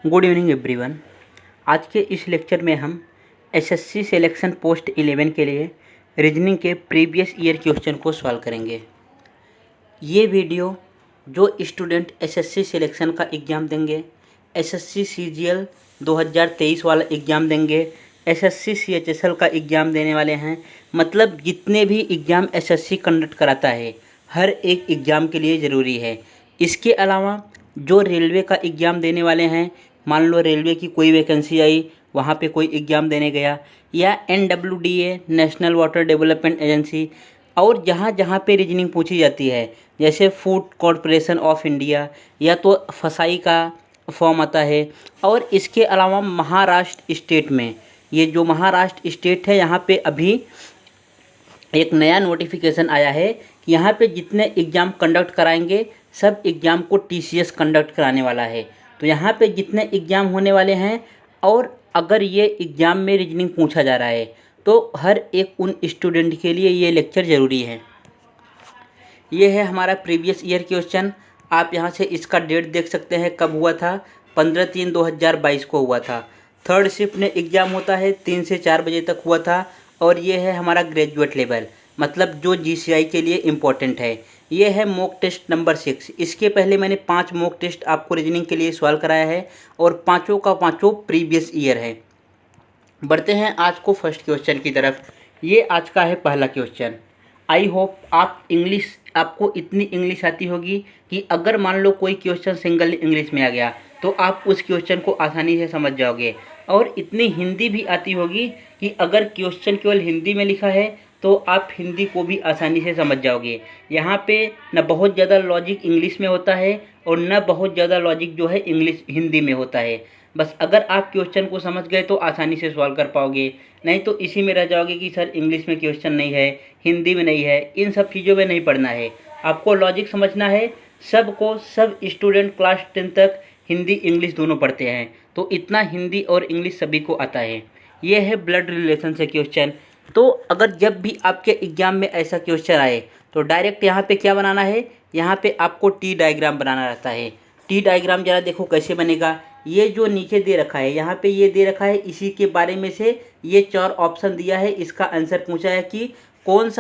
Good evening everyone. आज के इस लेक्चर में हम एसएससी सिलेक्शन पोस्ट 11 के लिए रीजनिंग के प्रीवियस ईयर क्वेश्चन को सॉल्व करेंगे। ये वीडियो जो स्टूडेंट एसएससी सिलेक्शन का एग्ज़ाम देंगे, एसएससी सीजीएल 2023 वाला एग्ज़ाम देंगे, एसएससी सीएचएसएल का एग्ज़ाम देने वाले हैं, मतलब जितने भी एग्ज़ाम एसएससी कंडक्ट कराता है हर एक एग्ज़ाम के लिए ज़रूरी है। इसके अलावा जो रेलवे का एग्ज़ाम देने वाले हैं, मान लो रेलवे की कोई वैकेंसी आई, वहाँ पे कोई एग्ज़ाम देने गया, या NWDA national water development agency, और जहाँ जहाँ पे रीजनिंग पूछी जाती है जैसे फूड कॉरपोरेशन ऑफ इंडिया, या तो फसाई का फॉर्म आता है। और इसके अलावा महाराष्ट्र स्टेट में, ये जो महाराष्ट्र स्टेट है यहाँ पे अभी एक नया नोटिफिकेशन आया है कि यहाँ पे जितने एग्ज़ाम कंडक्ट कराएंगे सब एग्ज़ाम को टीसीएस कंडक्ट कराने वाला है। तो यहाँ पे जितने एग्ज़ाम होने वाले हैं, और अगर ये एग्ज़ाम में रीजनिंग पूछा जा रहा है तो हर एक उन स्टूडेंट के लिए ये लेक्चर ज़रूरी है। ये है हमारा प्रीवियस ईयर क्वेश्चन। आप यहाँ से इसका डेट देख सकते हैं, कब हुआ था, 15/3/2022 को हुआ था। थर्ड शिफ्ट में एग्ज़ाम होता है, 3 से 4 बजे तक हुआ था। और ये है हमारा ग्रेजुएट लेवल, मतलब जो जीसीआई के लिए इम्पोर्टेंट है। ये है मॉक टेस्ट नंबर 6। इसके पहले मैंने 5 मॉक टेस्ट आपको रीजनिंग के लिए सॉल्व कराया है और पाँचों का पाँचों प्रीवियस ईयर है। बढ़ते हैं आज को फर्स्ट क्वेश्चन की तरफ। ये आज का है पहला क्वेश्चन। आई होप आपको इतनी इंग्लिश आती होगी कि अगर मान लो कोई क्वेश्चन सिंगल इंग्लिश में आ गया तो आप उस क्वेश्चन को आसानी से समझ जाओगे, और इतनी हिंदी भी आती होगी कि अगर क्वेश्चन केवल हिंदी में लिखा है तो आप हिंदी को भी आसानी से समझ जाओगे। यहाँ पे न बहुत ज़्यादा लॉजिक इंग्लिश में होता है और न बहुत ज़्यादा लॉजिक जो है इंग्लिश हिंदी में होता है। बस अगर आप क्वेश्चन को समझ गए तो आसानी से सॉल्व कर पाओगे, नहीं तो इसी में रह जाओगे कि सर इंग्लिश में क्वेश्चन नहीं है, हिंदी में नहीं है। इन सब चीज़ों में नहीं पढ़ना है, आपको लॉजिक समझना है। सब स्टूडेंट क्लास 10 तक हिंदी इंग्लिश दोनों पढ़ते हैं, तो इतना हिंदी और इंग्लिश सभी को आता है। ये है ब्लड रिलेशन से क्वेश्चन। तो अगर जब भी आपके एग्जाम में ऐसा क्वेश्चन आए तो डायरेक्ट यहाँ पे क्या बनाना है, यहाँ पे आपको टी डायग्राम बनाना रहता है। टी डायग्राम जरा देखो कैसे बनेगा। ये जो नीचे दे रखा है, यहाँ पे ये दे रखा है, इसी के बारे में से ये 4 ऑप्शन दिया है। इसका आंसर पूछा है कि कौन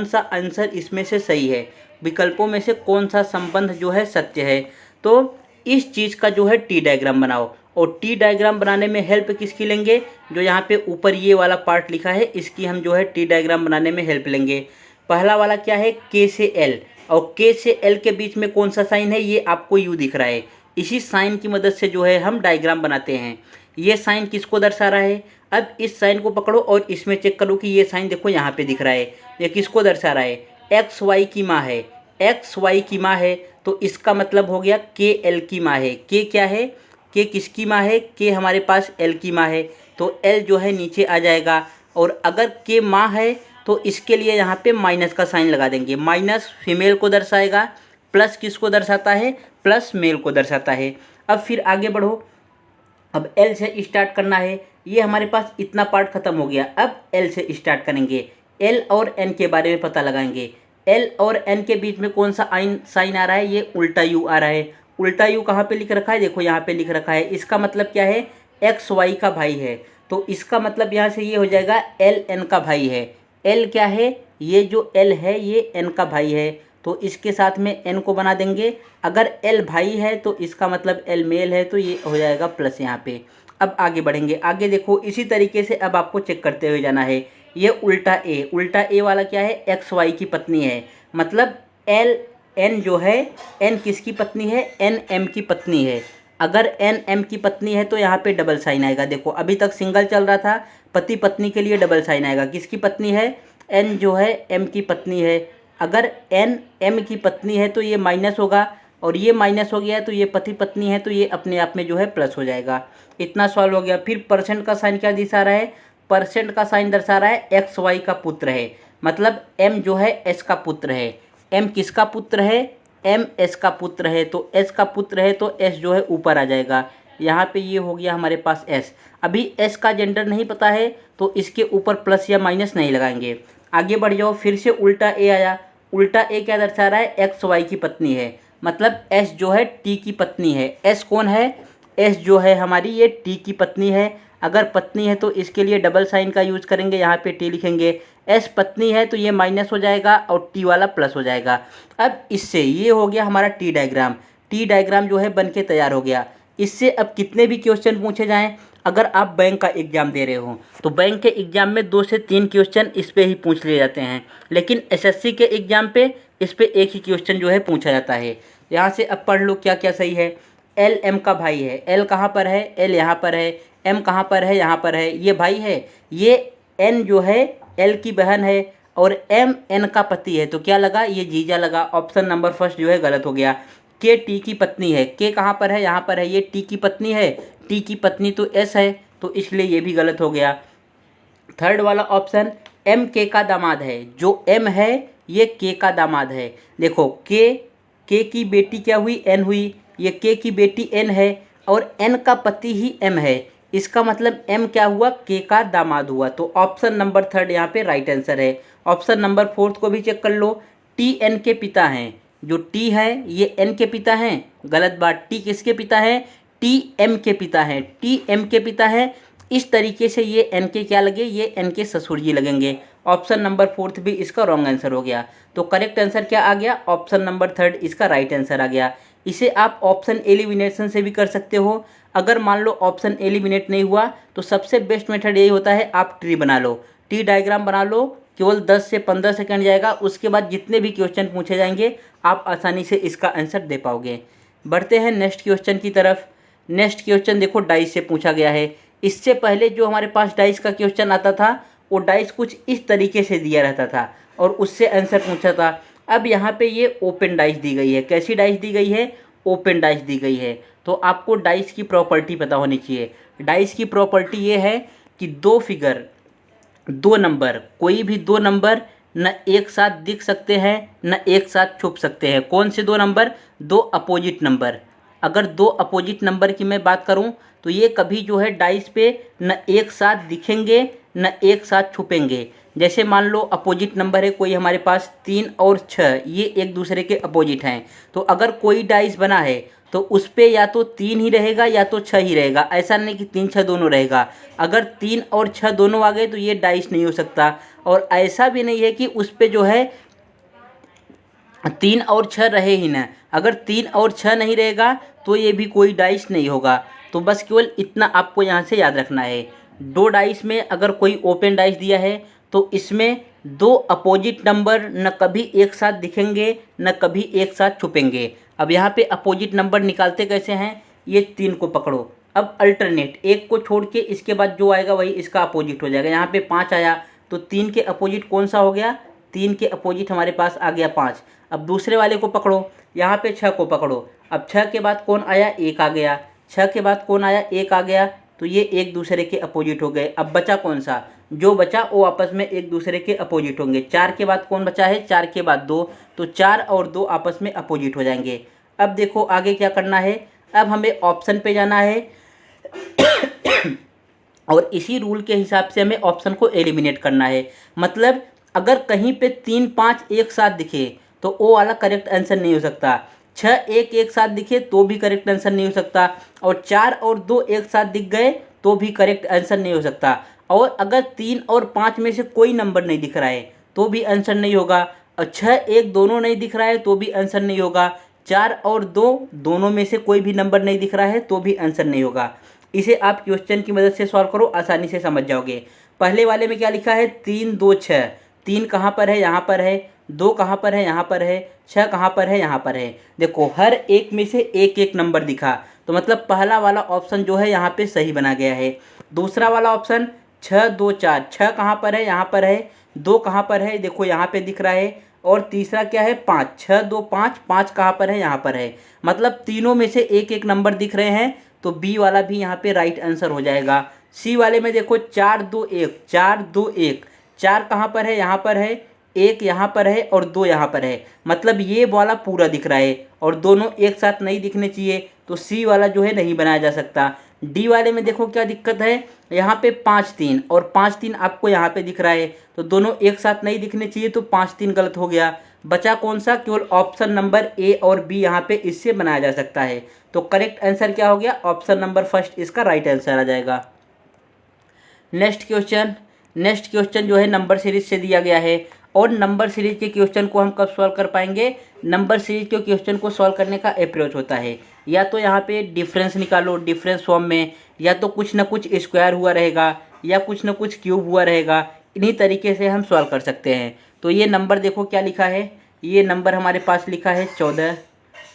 सा आंसर इसमें से सही है, विकल्पों में से कौन सा संबंध जो है सत्य है। तो इस चीज़ का जो है टी डायग्राम बनाओ। और टी डायग्राम बनाने में हेल्प किसकी लेंगे, जो यहाँ पे ऊपर ये वाला पार्ट लिखा है इसकी हम जो है टी डायग्राम बनाने में हेल्प लेंगे। पहला वाला क्या है, के से एल, और के से एल के बीच में कौन सा साइन है, ये आपको यू दिख रहा है। इसी साइन की मदद से जो है हम डायग्राम बनाते हैं। ये साइन किसको दर्शा रहा है, अब इस साइन को पकड़ो और इसमें चेक करो कि ये साइन देखो यहाँ पे दिख रहा है, ये किसको दर्शा रहा है, एक्स वाई की माँ है। एक्स वाई की माँ है तो इसका मतलब हो गया के एल की माँ है। के क्या है, के किसकी माँ है, के हमारे पास एल की माँ है, तो एल जो है नीचे आ जाएगा। और अगर के माँ है तो इसके लिए यहाँ पे माइनस का साइन लगा देंगे। माइनस फीमेल को दर्शाएगा, प्लस किसको दर्शाता है, प्लस मेल को दर्शाता है। अब फिर आगे बढ़ो, अब एल से स्टार्ट करना है। ये हमारे पास इतना पार्ट खत्म हो गया, अब एल से स्टार्ट करेंगे। एल और एन के बारे में पता लगाएंगे। एल और एन के बीच में कौन सा साइन आ रहा है, ये उल्टा यू आ रहा है। उल्टा यू कहाँ पे लिख रखा है, देखो यहाँ पे लिख रखा है। इसका मतलब क्या है, एक्स वाई का भाई है, तो इसका मतलब यहाँ से ये हो जाएगा एल एन का भाई है। एल क्या है, ये जो एल है ये एन का भाई है, तो इसके साथ में एन को बना देंगे। अगर एल भाई है तो इसका मतलब एल मेल है, तो ये हो जाएगा प्लस यहाँ पे। अब आगे बढ़ेंगे, आगे देखो इसी तरीके से अब आपको चेक करते हुए जाना है। ये उल्टा ए वाला क्या है, एक्स वाई की पत्नी है, मतलब एल एन जो है, एन किसकी पत्नी है, एन एम की पत्नी है। अगर एन एम की पत्नी है तो यहाँ पे डबल साइन आएगा। देखो अभी तक सिंगल चल रहा था, पति पत्नी के लिए डबल साइन आएगा। किसकी पत्नी है, एन जो है एम की पत्नी है। अगर एन एम की पत्नी है तो ये माइनस होगा, और ये माइनस हो गया तो ये पति पत्नी है, तो ये अपने आप में जो है प्लस हो जाएगा। इतना सॉल्व हो गया। फिर परसेंट का साइन क्या दर्शा रहा है, परसेंट का साइन दर्शा रहा है एक्स वाई का पुत्र है, मतलब एम जो है एस का पुत्र है। एम किसका पुत्र है, एम एस का पुत्र है, तो एस का पुत्र है तो एस जो है ऊपर आ जाएगा। यहाँ पे ये हो गया हमारे पास एस। अभी एस का जेंडर नहीं पता है तो इसके ऊपर प्लस या माइनस नहीं लगाएंगे। आगे बढ़ जाओ, फिर से उल्टा ए आया। उल्टा ए क्या दर्शा रहा है, एक्स वाई की पत्नी है, मतलब एस जो है टी की पत्नी है। एस कौन है, एस जो है हमारी ये टी की पत्नी है। अगर पत्नी है तो इसके लिए डबल साइन का यूज करेंगे, यहाँ पे टी लिखेंगे। एस पत्नी है तो ये माइनस हो जाएगा और टी वाला प्लस हो जाएगा। अब इससे ये हो गया हमारा टी डायग्राम। टी डायग्राम जो है बन के तैयार हो गया। इससे अब कितने भी क्वेश्चन पूछे जाएं, अगर आप बैंक का एग्जाम दे रहे हो तो बैंक के एग्जाम में 2 से 3 क्वेश्चन इस पे ही पूछ लिए जाते हैं, लेकिन एसएससी के एग्जाम पे इस पे एक ही क्वेश्चन जो है पूछा जाता है। यहाँ से अब पढ़ लो क्या क्या सही है। एल एम का भाई है। एल कहाँ पर है? एल यहाँ पर है। एम कहाँ पर है? यहाँ पर है। ये भाई है। ये एन जो है एल की बहन है और एम एन का पति है, तो क्या लगा? ये जीजा लगा। ऑप्शन नंबर फर्स्ट जो है गलत हो गया। के टी की पत्नी है। के कहाँ पर है? यहाँ पर है। ये टी की पत्नी है। टी की पत्नी तो एस है, तो इसलिए ये भी गलत हो गया। थर्ड वाला ऑप्शन एम के का दामाद है। जो एम है ये के का दामाद है। देखो के की बेटी क्या हुई? एन हुई। ये के की बेटी एन है और एन का पति ही एम है। इसका मतलब एम क्या हुआ? के का दामाद हुआ। तो ऑप्शन नंबर थर्ड यहाँ पे राइट आंसर है। ऑप्शन नंबर फोर्थ को भी चेक कर लो। टी एन के पिता हैं। जो टी है ये एन के पिता हैं, गलत बात। टी किसके पिता है? टी एम के पिता हैं। टी एम के पिता है। इस तरीके से ये एन के क्या लगे? ये एन के ससुर जी लगेंगे। ऑप्शन नंबर फोर्थ भी इसका रॉन्ग आंसर हो गया। तो करेक्ट आंसर क्या आ गया? ऑप्शन नंबर थर्ड इसका राइट आंसर आ गया। इसे आप ऑप्शन एलिमिनेशन से भी कर सकते हो। अगर मान लो ऑप्शन एलिमिनेट नहीं हुआ तो सबसे बेस्ट मेथड यही होता है, आप ट्री बना लो, टी डायग्राम बना लो। केवल 10 से 15 सेकंड जाएगा। उसके बाद जितने भी क्वेश्चन पूछे जाएंगे आप आसानी से इसका आंसर दे पाओगे। बढ़ते हैं नेक्स्ट क्वेश्चन की तरफ। नेक्स्ट क्वेश्चन देखो डाइस से पूछा गया है। इससे पहले जो हमारे पास डाइस का क्वेश्चन आता था वो डाइस कुछ इस तरीके से दिया रहता था और उससे आंसर पूछा था। अब यहाँ पे ये ओपन डाइस दी गई है। कैसी डाइस दी गई है? ओपन डाइस दी गई है। तो आपको डाइस की प्रॉपर्टी पता होनी चाहिए। डाइस की प्रॉपर्टी ये है कि दो फिगर, दो नंबर, कोई भी दो नंबर न एक साथ दिख सकते हैं न एक साथ छुप सकते हैं। कौन से दो नंबर? दो अपोजिट नंबर। अगर दो अपोजिट नंबर की मैं बात करूं तो ये कभी जो है डाइस पे न एक साथ दिखेंगे न एक साथ छुपेंगे। जैसे मान लो अपोजिट नंबर है कोई हमारे पास 3 और 6, ये एक दूसरे के अपोजिट हैं। तो अगर कोई डाइस बना है तो उस पे या तो 3 ही रहेगा या तो 6 ही रहेगा। ऐसा नहीं कि 3 6 दोनों रहेगा। अगर 3 और 6 दोनों आ गए तो ये डाइस नहीं हो सकता। और ऐसा भी नहीं है कि उस पे जो है 3 और 6 रहे ही ना। अगर 3 और 6 नहीं रहेगा तो ये भी कोई डाइस नहीं होगा। तो बस केवल इतना आपको यहाँ से याद रखना है। दो डाइस में अगर कोई ओपन डाइस दिया है तो इसमें दो अपोजिट नंबर न कभी एक साथ दिखेंगे न कभी एक साथ छुपेंगे। अब यहाँ पे अपोजिट नंबर निकालते कैसे हैं? ये 3 को पकड़ो। अब अल्टरनेट, एक को छोड़ के इसके बाद जो आएगा वही इसका अपोजिट हो जाएगा। यहाँ पे 5 आया तो 3 के अपोजिट कौन सा हो गया? 3 के अपोजिट हमारे पास आ गया 5। अब दूसरे वाले को पकड़ो, यहाँ पे 6 को पकड़ो। अब 6 के बाद कौन आया? 1 आ गया। 6 के बाद कौन आया? 1 आ गया। तो ये एक दूसरे के अपोजिट हो गए। अब बचा कौन सा? जो बचा वो आपस में एक दूसरे के अपोजिट होंगे। 4 के बाद कौन बचा है? 4 के बाद 2, तो 4 और 2 आपस में अपोजिट हो जाएंगे। अब देखो आगे क्या करना है। अब हमें ऑप्शन पे जाना है और इसी रूल के हिसाब से हमें ऑप्शन को एलिमिनेट करना है। मतलब अगर कहीं पे 3 5 एक साथ दिखे तो वो वाला करेक्ट आंसर नहीं हो सकता। 6 1 एक साथ दिखे तो भी करेक्ट आंसर नहीं हो सकता। और 4 और 2 एक साथ दिख गए तो भी करेक्ट आंसर नहीं हो सकता। और अगर 3 और 5 में से कोई नंबर नहीं दिख रहा है तो भी आंसर नहीं होगा। और 6 1 दोनों नहीं दिख रहा है तो भी आंसर नहीं होगा। 4 और 2 दोनों में से कोई भी नंबर नहीं दिख रहा है तो भी आंसर नहीं होगा। इसे आप क्वेश्चन की मदद से सॉल्व करो, आसानी से समझ जाओगे। पहले वाले में क्या लिखा है? 3 2 6। 3 कहाँ पर है? यहाँ पर है। 2 कहाँ पर है? यहाँ पर है। 6 कहाँ पर है? यहाँ पर है। देखो हर एक में से एक एक नंबर दिखा, तो मतलब पहला वाला ऑप्शन जो है यहाँ पे सही बना गया है। दूसरा वाला ऑप्शन 6 2 4, 6 कहाँ पर है? यहाँ पर है। 2 कहाँ पर है? देखो यहाँ पे दिख रहा है। और तीसरा क्या है? 5, 6 2 5, 5 कहाँ पर है? यहाँ पर है। मतलब तीनों में से एक एक नंबर दिख रहे हैं, तो बी वाला भी यहाँ पे राइट आंसर हो जाएगा। सी वाले में देखो 4 2 1, 4 2 1, 4 कहाँ पर है? यहाँ पर है। 1 यहाँ पर है और 2 यहाँ पर है। मतलब ये वाला पूरा दिख रहा है और दोनों एक साथ नहीं दिखने चाहिए, तो सी वाला जो है नहीं बनाया जा सकता। डी वाले में देखो क्या दिक्कत है, यहाँ पे 5 3 और 5 3 आपको यहाँ पे दिख रहा है, तो दोनों एक साथ नहीं दिखने चाहिए, तो 5 3 गलत हो गया। बचा कौन सा, केवल ऑप्शन नंबर ए और बी यहाँ पे इससे बनाया जा सकता है। तो करेक्ट आंसर क्या हो गया, ऑप्शन नंबर फर्स्ट इसका राइट आंसर आ जाएगा। नेक्स्ट क्वेश्चन जो है नंबर सीरीज से दिया गया है, और नंबर सीरीज के क्वेश्चन को हम कब सॉल्व कर पाएंगे, नंबर सीरीज के क्वेश्चन को सॉल्व करने का अप्रोच होता है या तो यहाँ पे डिफरेंस निकालो डिफरेंस फॉर्म में, या तो कुछ ना कुछ स्क्वायर हुआ रहेगा या कुछ ना कुछ क्यूब हुआ रहेगा, इन्हीं तरीके से हम सॉल्व कर सकते हैं। तो ये नंबर देखो क्या लिखा है, ये नंबर हमारे पास लिखा है 14,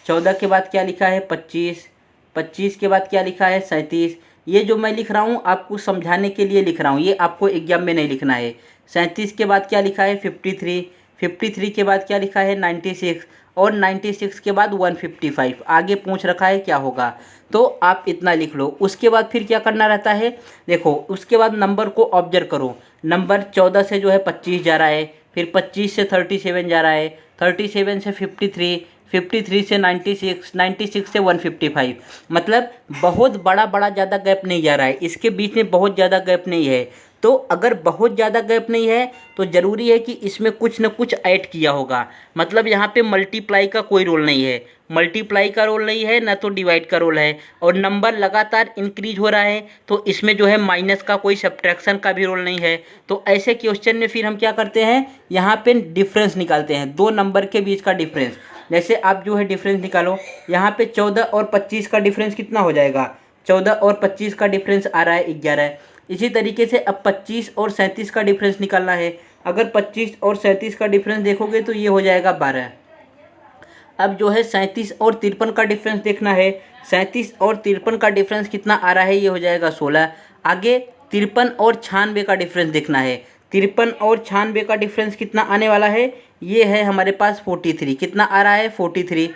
14 के बाद क्या लिखा है 25, 25 के बाद क्या लिखा है 37। ये जो मैं लिख रहा हूँ आपको समझाने के लिए लिख रहा हूँ, ये आपको एग्जाम में नहीं लिखना है। 37 के बाद क्या लिखा है 53, 53 के बाद क्या लिखा है 96, और 96 के बाद 155। आगे पूछ रखा है क्या होगा, तो आप इतना लिख लो। उसके बाद फिर क्या करना रहता है, देखो उसके बाद नंबर को ऑब्जर्व करो। नंबर 14 से जो है 25 जा रहा है, फिर 25 से 37 जा रहा है, 37 से 53, 53 से 96, 96 से 155। मतलब बहुत बड़ा ज़्यादा गैप नहीं जा रहा है, इसके बीच में बहुत ज़्यादा गैप नहीं है। तो अगर बहुत ज़्यादा गैप नहीं है तो ज़रूरी है कि इसमें कुछ न कुछ ऐड किया होगा। मतलब यहाँ पे मल्टीप्लाई का कोई रोल नहीं है, मल्टीप्लाई का रोल नहीं है, ना तो डिवाइड का रोल है, और नंबर लगातार इंक्रीज हो रहा है तो इसमें जो है माइनस का कोई सब्ट्रैक्शन का भी रोल नहीं है। तो ऐसे क्वेश्चन में फिर हम क्या करते हैं, यहाँ पे डिफरेंस निकालते हैं, दो नंबर के बीच का डिफरेंस। जैसे आप जो है डिफरेंस निकालो, यहाँ पे 14 और 25 का डिफरेंस कितना हो जाएगा, 14 और 25 का डिफरेंस आ रहा है 11। इसी तरीके से अब 25 और 37 का डिफरेंस निकालना है। अगर 25 और 37 का डिफरेंस देखोगे तो ये हो जाएगा 12। अब जो है 37 और 53 का डिफरेंस देखना है। 37 और 53 का डिफरेंस कितना आ रहा है, ये हो जाएगा 16। आगे 53 और 96 का डिफरेंस देखना है। 53 और 96 का डिफरेंस कितना आने वाला है, ये है हमारे पास 43। कितना आ रहा है 43।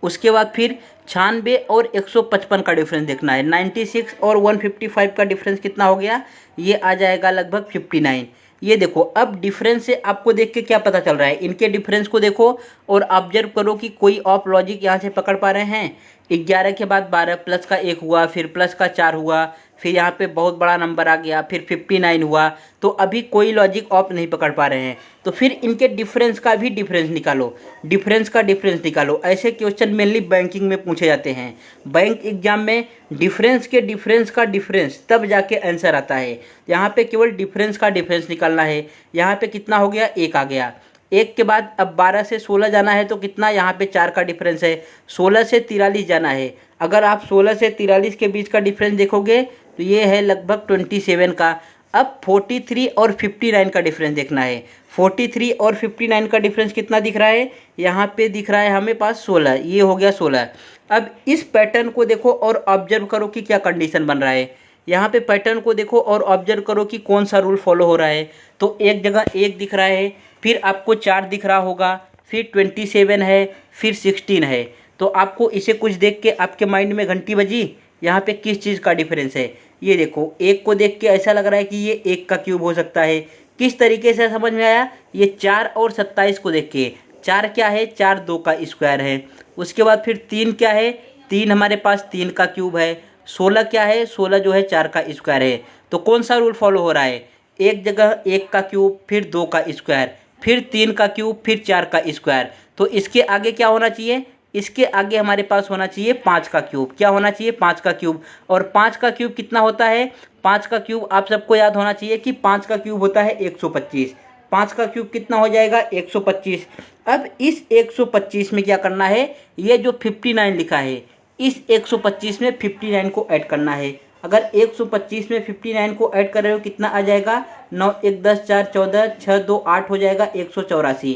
उसके बाद फिर 96 और 155 का डिफरेंस देखना है। 96 और 155 का डिफरेंस कितना हो गया, ये आ जाएगा लगभग 59। ये देखो, अब डिफरेंस से आपको देख के क्या पता चल रहा है, इनके डिफरेंस को देखो और ऑब्जर्व करो कि कोई ऑफ लॉजिक यहाँ से पकड़ पा रहे हैं। 11 के बाद 12 प्लस का 1 हुआ, फिर प्लस का 4 हुआ, फिर यहाँ पे बहुत बड़ा नंबर आ गया, फिर 59 हुआ। तो अभी कोई लॉजिक ऑफ नहीं पकड़ पा रहे हैं, तो फिर इनके डिफरेंस का भी डिफरेंस निकालो, डिफरेंस का डिफरेंस निकालो। ऐसे क्वेश्चन मेनली बैंकिंग में पूछे जाते हैं। बैंक एग्जाम में डिफरेंस के डिफरेंस का डिफरेंस तब जाके आंसर आता है। यहाँ पे केवल डिफरेंस का डिफरेंस निकालना है। यहाँ पे कितना हो गया, 1 आ गया। 1 के बाद अब 12 से 16 जाना है तो कितना, यहाँ पे 4 का डिफरेंस है। 16 से 43 जाना है। अगर आप 16 से 43 के बीच का डिफरेंस देखोगे तो ये है लगभग 27 का। अब 43 और 59 का डिफरेंस देखना है। 43 और 59 का डिफरेंस कितना दिख रहा है, यहाँ पे दिख रहा है हमें पास 16। ये हो गया 16। अब इस पैटर्न को देखो और ऑब्जर्व करो कि क्या कंडीशन बन रहा है। यहाँ पे पैटर्न को देखो और ऑब्जर्व करो कि कौन सा रूल फॉलो हो रहा है। तो एक जगह 1 दिख रहा है, फिर आपको 4 दिख रहा होगा, फिर 27 है, फिर 16 है। तो आपको इसे कुछ देख के आपके माइंड में घंटी बजी, यहाँ पे किस चीज़ का डिफरेंस है। ये देखो, 1 को देख के ऐसा लग रहा है कि ये 1 का क्यूब हो सकता है। किस तरीके से समझ में आया, ये 4 और 27 को देख के। 4 क्या है, 4 2 का स्क्वायर है। उसके बाद फिर 3 क्या है, 3 हमारे पास 3 का क्यूब है। 16 क्या है, 16 जो है 4 का स्क्वायर है। तो कौन सा रूल फॉलो हो रहा है, एक जगह 1 का क्यूब, फिर 2 का स्क्वायर, फिर 3 का क्यूब, फिर 4 का स्क्वायर। तो इसके आगे क्या होना चाहिए, इसके आगे हमारे पास होना चाहिए 5 का क्यूब। क्या होना चाहिए, 5 का क्यूब। और 5 का क्यूब कितना होता है, 5 का क्यूब आप सबको याद होना चाहिए कि 5 का क्यूब होता है 125। 5 का क्यूब कितना हो जाएगा, 125। अब इस 125 में क्या करना है, ये जो 59 लिखा है, इस 125 में 59 को ऐड करना है। अगर 125 में 59 को ऐड कर रहे हो कितना आ जाएगा, 9 1 10 4 14 6 2 8 हो जाएगा 184।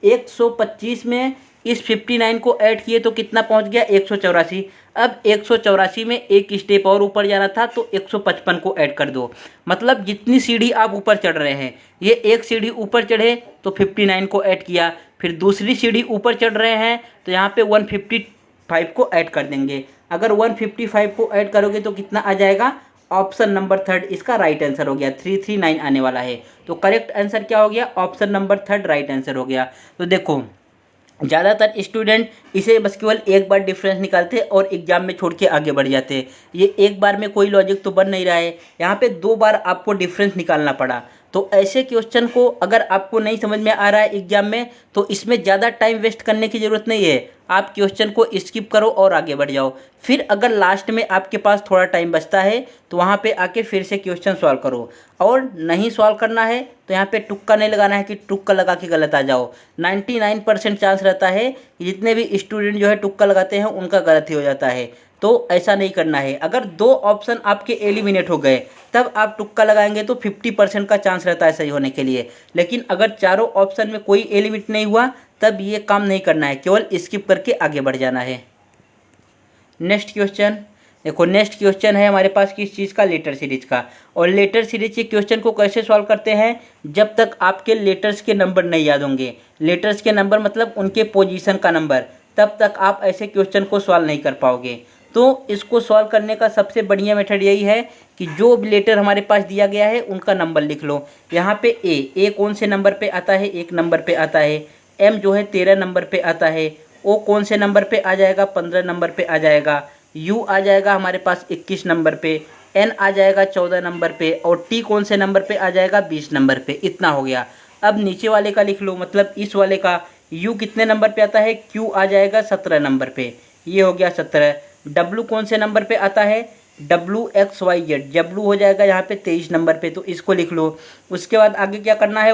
125 में इस 59 को ऐड किए तो कितना पहुंच गया, 184। अब 184 में एक स्टेप और ऊपर जाना था तो 155 को ऐड कर दो। मतलब जितनी सीढ़ी आप ऊपर चढ़ रहे हैं, ये एक सीढ़ी ऊपर चढ़े तो 59 को ऐड किया, फिर दूसरी सीढ़ी ऊपर चढ़ रहे हैं तो यहाँ पे 155 को ऐड कर देंगे। अगर 155 को ऐड करोगे तो कितना आ जाएगा, ऑप्शन नंबर 3 इसका राइट आंसर हो गया। 339 आने वाला है। तो करेक्ट आंसर क्या हो गया, ऑप्शन नंबर 3 राइट आंसर हो गया। तो देखो, ज़्यादातर स्टूडेंट इसे बस केवल एक बार डिफरेंस निकालते और एग्जाम में छोड़ के आगे बढ़ जाते। ये एक बार में कोई लॉजिक तो बन नहीं रहा है, यहाँ पे 2 बार आपको डिफरेंस निकालना पड़ा। तो ऐसे क्वेश्चन को अगर आपको नहीं समझ में आ रहा है एग्जाम में, तो इसमें ज़्यादा टाइम वेस्ट करने की ज़रूरत नहीं है। आप क्वेश्चन को स्किप करो और आगे बढ़ जाओ। फिर अगर लास्ट में आपके पास थोड़ा टाइम बचता है तो वहाँ पे आके फिर से क्वेश्चन सॉल्व करो। और नहीं सॉल्व करना है तो यहाँ पे तुक्का नहीं लगाना है कि तुक्का लगा के गलत आ जाओ। 99% चांस रहता है कि जितने भी स्टूडेंट जो है तुक्का लगाते हैं उनका गलत ही हो जाता है। तो ऐसा नहीं करना है। अगर 2 ऑप्शन आपके एलिमिनेट हो गए तब आप तुक्का लगाएंगे तो 50% का चांस रहता है सही होने के लिए। लेकिन अगर चारों ऑप्शन में कोई एलिमिनेट नहीं हुआ तब ये काम नहीं करना है, केवल स्किप करके आगे बढ़ जाना है। नेक्स्ट क्वेश्चन देखो, नेक्स्ट क्वेश्चन है हमारे पास किस चीज़ का, लेटर सीरीज का। और लेटर सीरीज के क्वेश्चन को कैसे सॉल्व करते हैं, जब तक आपके लेटर्स के नंबर नहीं याद होंगे। लेटर्स के नंबर मतलब उनके पोजीशन का नंबर, तब तक आप ऐसे क्वेश्चन को सॉल्व नहीं कर पाओगे। तो इसको सॉल्व करने का सबसे बढ़िया मेथड यही है कि जो भी लेटर हमारे पास दिया गया है उनका नंबर लिख लो। यहाँ पे ए कौन से नंबर पे आता है, 1 नंबर पे आता है। एम जो है 13 नंबर पे आता है। ओ कौन से नंबर पे आ जाएगा, 15 नंबर पे आ जाएगा। यू आ जाएगा हमारे पास 21 नंबर पे। एन आ जाएगा 14 नंबर पे। और टी कौन से नंबर पे आ जाएगा, 20 नंबर पे। इतना हो गया। अब नीचे वाले का लिख लो, मतलब इस वाले का। यू कितने नंबर पे आता है, क्यू आ जाएगा 17 नंबर पे। ये हो गया 17। डब्लू कौन से नंबर पे आता है, WXYZ। डब्लू हो जाएगा यहाँ पे 23 नंबर पे, तो इसको लिख लो। उसके बाद आगे क्या करना है,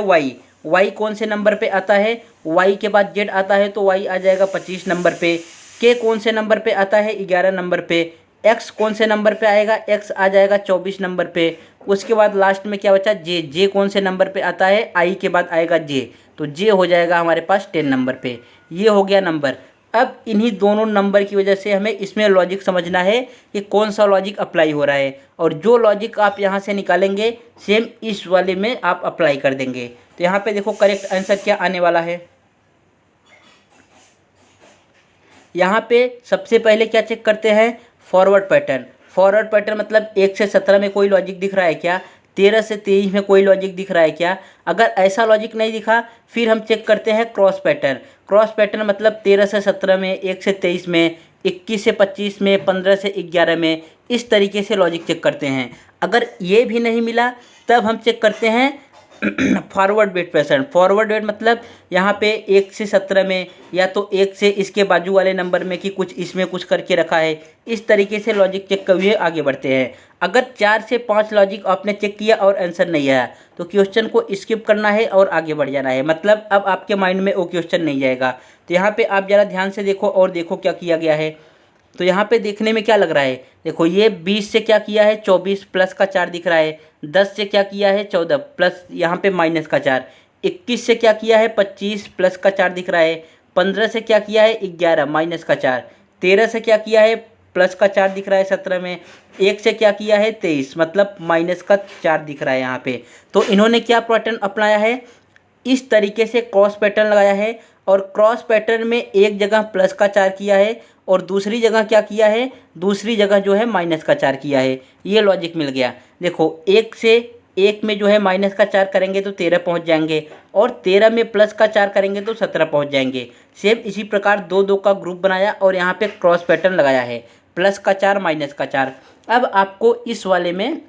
वाई कौन से नंबर पे आता है, वाई के बाद जेड आता है तो वाई आ जाएगा 25 नंबर पे। के कौन से नंबर पे आता है, 11 नंबर पे। एक्स कौन से नंबर पे आएगा, एक्स आ जाएगा 24 नंबर पे। उसके बाद लास्ट में क्या बचा, जे कौन से नंबर पे आता है, आई के बाद आएगा जे, तो जे हो जाएगा हमारे पास 10 नंबर पे। ये हो गया नंबर। अब इन्हीं दोनों नंबर की वजह से हमें इसमें लॉजिक समझना है कि कौन सा लॉजिक अप्लाई हो रहा है। और जो लॉजिक आप यहाँ से निकालेंगे सेम इस वाले में आप अप्लाई कर देंगे। तो यहाँ पे देखो करेक्ट आंसर क्या आने वाला है। यहाँ पे सबसे पहले क्या चेक करते हैं, फॉरवर्ड पैटर्न। फॉरवर्ड पैटर्न मतलब 1 से 17 में कोई लॉजिक दिख रहा है क्या, 13 से 23 में कोई लॉजिक दिख रहा है क्या। अगर ऐसा लॉजिक नहीं दिखा फिर हम चेक करते हैं क्रॉस पैटर्न। क्रॉस पैटर्न मतलब 13 से 17 में, 1 से 23 में, 21 से 25 में, 15 से 11 में, इस तरीके से लॉजिक चेक करते हैं। अगर ये भी नहीं मिला तब हम चेक करते हैं forward weight pattern. Forward weight मतलब यहाँ पे 1 से 17 में, या तो 1 से इसके बाजू वाले नंबर में कि कुछ इसमें कुछ करके रखा है। इस तरीके से लॉजिक चेक कर हुए आगे बढ़ते हैं। अगर 4 से 5 लॉजिक आपने चेक किया और आंसर नहीं आया तो क्वेश्चन को स्किप करना है और आगे बढ़ जाना है, मतलब अब आपके माइंड में वो क्वेश्चन नहीं जाएगा। तो यहाँ पे आप ज़रा ध्यान से देखो और देखो क्या किया गया है। तो यहाँ पे देखने में क्या लग रहा है, देखो ये 20 से क्या किया है, 24 प्लस का 4 दिख रहा है। 10 से क्या किया है, 14 प्लस यहाँ पे माइनस का 4। 21 से क्या किया है, 25 प्लस का 4 दिख रहा है। 15 से क्या किया है, 11 माइनस का 4। 13 से क्या किया है, प्लस का 4 दिख रहा है 17 में। 1 से क्या किया है, 23 मतलब माइनस का 4 दिख रहा है यहाँ पे। तो इन्होंने क्या पैटर्न अपनाया है, इस तरीके से क्रॉस पैटर्न लगाया है। और क्रॉस पैटर्न में एक जगह प्लस का 4 किया है और दूसरी जगह क्या किया है, दूसरी जगह जो है माइनस का 4 किया है। ये लॉजिक मिल गया। देखो 1 से 1 में जो है माइनस का 4 करेंगे तो 13 पहुंच जाएंगे, और 13 में प्लस का 4 करेंगे तो 17 पहुंच जाएंगे। सेम इसी प्रकार 2-2 का ग्रुप बनाया और यहाँ पे क्रॉस पैटर्न लगाया है, प्लस का 4 माइनस का 4। अब आपको इस वाले में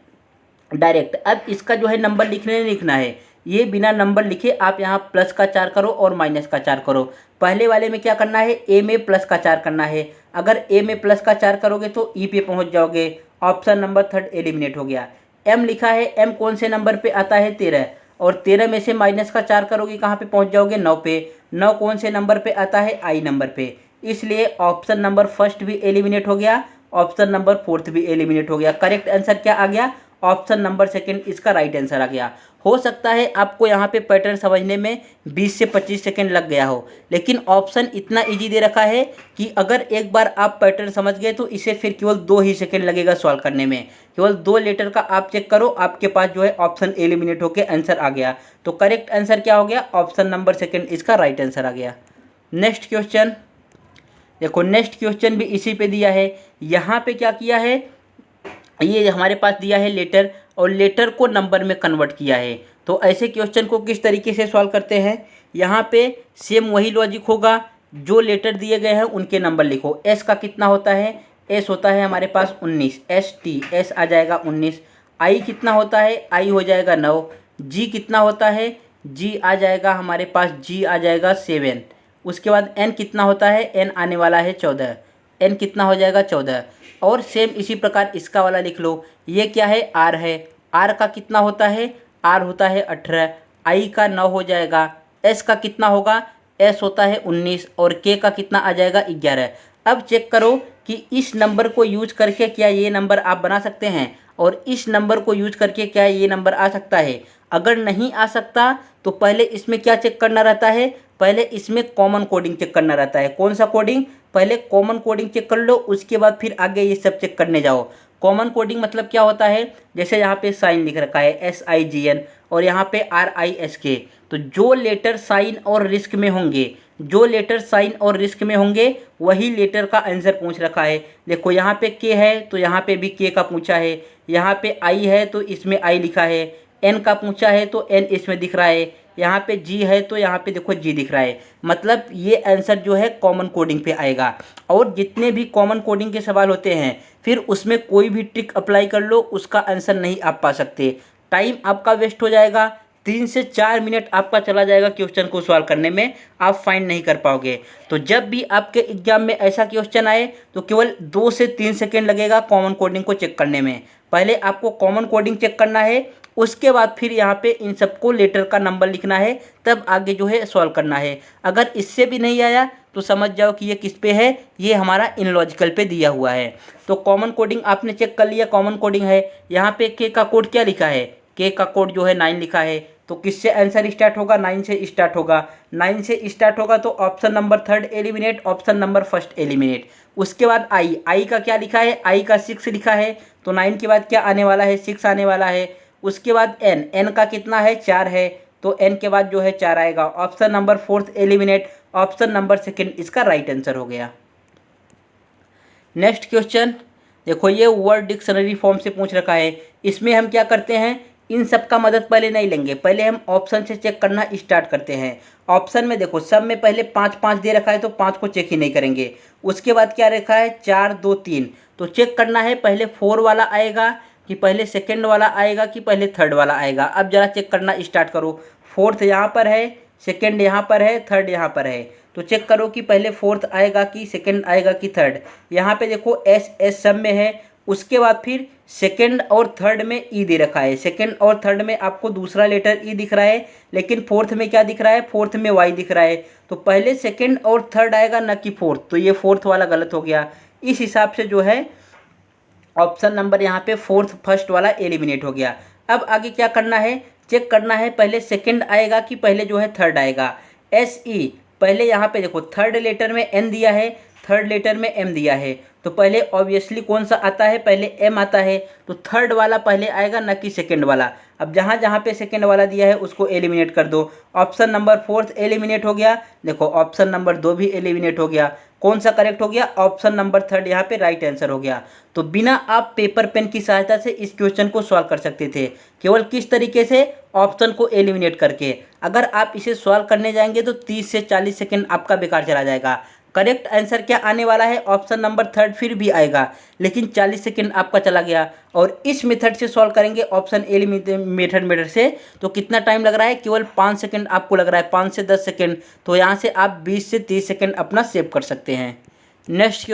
डायरेक्ट अब इसका जो है नंबर लिखने नहीं लिखना है, ये बिना नंबर लिखे आप यहाँ प्लस का 4 करो और माइनस का 4 करो। पहले वाले में क्या करना है, ए में प्लस का 4 करना है। अगर ए में प्लस का 4 करोगे तो ई पे पहुँच जाओगे। ऑप्शन नंबर 3 एलिमिनेट हो गया। एम लिखा है, एम कौन से नंबर पे आता है, 13, और 13 में से माइनस का 4 करोगे कहाँ पे पहुँच जाओगे, 9 पे। 9 कौन से नंबर पे आता है, आई नंबर पे। इसलिए ऑप्शन नंबर 1 भी एलिमिनेट हो गया, ऑप्शन नंबर 4 भी एलिमिनेट हो गया। करेक्ट आंसर क्या आ गया, ऑप्शन नंबर 2 इसका राइट आंसर आ गया। हो सकता है आपको यहाँ पे पैटर्न समझने में 20 से 25 सेकंड लग गया हो, लेकिन ऑप्शन इतना इजी दे रखा है कि अगर एक बार आप पैटर्न समझ गए तो इसे फिर केवल 2 ही सेकंड लगेगा सॉल्व करने में। केवल 2 लेटर का आप चेक करो, आपके पास जो है ऑप्शन एलिमिनेट होकर आंसर आ गया। तो करेक्ट आंसर क्या हो गया, ऑप्शन नंबर 2 इसका राइट आंसर आ गया। नेक्स्ट क्वेश्चन देखो, नेक्स्ट क्वेश्चन भी इसी पे दिया है। यहाँ पे क्या किया है, ये हमारे पास दिया है लेटर, और लेटर को नंबर में कन्वर्ट किया है। तो ऐसे क्वेश्चन को किस तरीके से सॉल्व करते हैं, यहाँ पे सेम वही लॉजिक होगा, जो लेटर दिए गए हैं उनके नंबर लिखो। एस का कितना होता है, एस होता है हमारे पास 19, एस आ जाएगा 19। आई कितना होता है, आई हो जाएगा 9। जी कितना होता है, जी आ जाएगा हमारे पास, जी आ जाएगा 7। उसके बाद एन कितना होता है, एन आने वाला है 14, एन कितना हो जाएगा 14। और सेम इसी प्रकार इसका वाला लिख लो, ये क्या है, आर है, आर का कितना होता है, आर होता है 18, आई का 9 हो जाएगा, एस का कितना होगा, एस होता है 19 और के का कितना आ जाएगा 11। अब चेक करो कि इस नंबर को यूज करके क्या ये नंबर आप बना सकते हैं और इस नंबर को यूज करके क्या ये नंबर आ सकता है। अगर नहीं आ सकता तो पहले इसमें क्या चेक करना रहता है, पहले इसमें कॉमन कोडिंग चेक करना रहता है। कौन सा कोडिंग, पहले कॉमन कोडिंग चेक कर लो, उसके बाद फिर आगे ये सब चेक करने जाओ। कॉमन कोडिंग मतलब क्या होता है, जैसे यहाँ पे साइन लिख रखा है SIGN और यहाँ पे RISK, तो जो लेटर साइन और रिस्क में होंगे, जो लेटर साइन और रिस्क में होंगे वही लेटर का आंसर पूछ रखा है। देखो यहाँ पे के है तो यहाँ पे भी के का पूछा है, यहाँ पे आई है तो इसमें आई लिखा है, एन का पूछा है तो एन इसमें दिख रहा है, यहाँ पे जी है तो यहाँ पे देखो जी दिख रहा है। मतलब ये आंसर जो है कॉमन कोडिंग पे आएगा। और जितने भी कॉमन कोडिंग के सवाल होते हैं फिर उसमें कोई भी ट्रिक अप्लाई कर लो, उसका आंसर नहीं आप पा सकते, टाइम आपका वेस्ट हो जाएगा, 3 से 4 मिनट आपका चला जाएगा क्वेश्चन को सॉल्व करने में, आप फाइंड नहीं कर पाओगे। तो जब भी आपके एग्जाम में ऐसा क्वेश्चन आए तो केवल 2 से 3 सेकेंड लगेगा कॉमन कोडिंग को चेक करने में। पहले आपको कॉमन कोडिंग चेक करना है, उसके बाद फिर यहाँ पे इन सबको लेटर का नंबर लिखना है, तब आगे जो है सॉल्व करना है। अगर इससे भी नहीं आया तो समझ जाओ कि ये किस पे है, ये हमारा इनलॉजिकल पे दिया हुआ है। तो कॉमन कोडिंग आपने चेक कर लिया, कॉमन कोडिंग है। यहाँ पे के का कोड क्या लिखा है, के का कोड जो है 9 लिखा है, तो किससे आंसर स्टार्ट होगा, 9 से स्टार्ट होगा। 9 से स्टार्ट होगा तो option number 3 eliminate, option number 1 eliminate. उसके बाद आई, आई का क्या लिखा है, आई का 6 लिखा है, तो 9 के बाद क्या आने वाला है, 6 आने वाला है। उसके बाद एन, एन का कितना है, 4 है, तो एन के बाद जो है 4 आएगा। Option number 4 eliminate, option number 2 इसका राइट आंसर हो गया। नेक्स्ट क्वेश्चन देखो, ये वर्ड डिक्शनरी फॉर्म से पूछ रखा है। इसमें हम क्या करते हैं, इन सब का मदद पहले नहीं लेंगे, पहले हम ऑप्शन से चेक करना स्टार्ट करते हैं। ऑप्शन में देखो सब में पहले 5 5 दे रखा है तो 5 को चेक ही नहीं करेंगे। उसके बाद क्या रखा है, 4 2 3, तो चेक करना है पहले 4 वाला आएगा कि पहले सेकंड वाला आएगा कि पहले थर्ड वाला आएगा। अब जरा चेक करना स्टार्ट करो, 4th यहाँ पर है, सेकंड यहाँ पर है, थर्ड यहाँ पर है, तो चेक करो कि पहले 4th आएगा कि सेकंड आएगा कि थर्ड। यहाँ पे देखो एस एस सब में है, उसके बाद फिर सेकंड और थर्ड में ई दे रखा है। सेकंड और थर्ड में आपको दूसरा लेटर ई दिख रहा है, लेकिन 4th में क्या दिख रहा है, 4th में वाई दिख रहा है, तो पहले सेकंड और थर्ड आएगा न कि 4th, तो ये 4th वाला गलत हो गया। इस हिसाब से जो है ऑप्शन नंबर यहाँ पे 4th फर्स्ट वाला एलिमिनेट हो गया। अब आगे क्या करना है, चेक करना है पहले सेकंड आएगा कि पहले जो है थर्ड आएगा। एस ई, पहले यहाँ पे देखो थर्ड लेटर में एन दिया है, थर्ड लेटर में एम दिया है, तो पहले ऑब्वियसली कौन सा आता है, पहले एम आता है, तो थर्ड वाला पहले आएगा न कि सेकंड वाला। अब जहाँ जहाँ पे सेकंड वाला दिया है उसको एलिमिनेट कर दो। ऑप्शन नंबर 4th एलिमिनेट हो गया। देखो ऑप्शन नंबर 2 भी एलिमिनेट हो गया। कौन सा करेक्ट हो गया, ऑप्शन नंबर 3 यहाँ पे राइट आंसर हो गया। तो बिना आप पेपर पेन की सहायता से इस क्वेश्चन को सॉल्व कर सकते थे, केवल किस तरीके से, ऑप्शन को एलिमिनेट करके। अगर आप इसे सॉल्व करने जाएंगे तो 30 से 40 सेकंड आपका बेकार चला जाएगा। करेक्ट आंसर क्या आने वाला है, ऑप्शन नंबर 3 फिर भी आएगा, लेकिन 40 सेकंड आपका चला गया। और इस मेथड से सॉल्व करेंगे, ऑप्शन मेथड से, तो कितना टाइम लग रहा है, केवल 5 सेकंड आपको लग रहा है, 5 से 10 सेकंड। तो यहाँ से आप 20 से 30 सेकंड अपना सेव कर सकते हैं। नेक्स्ट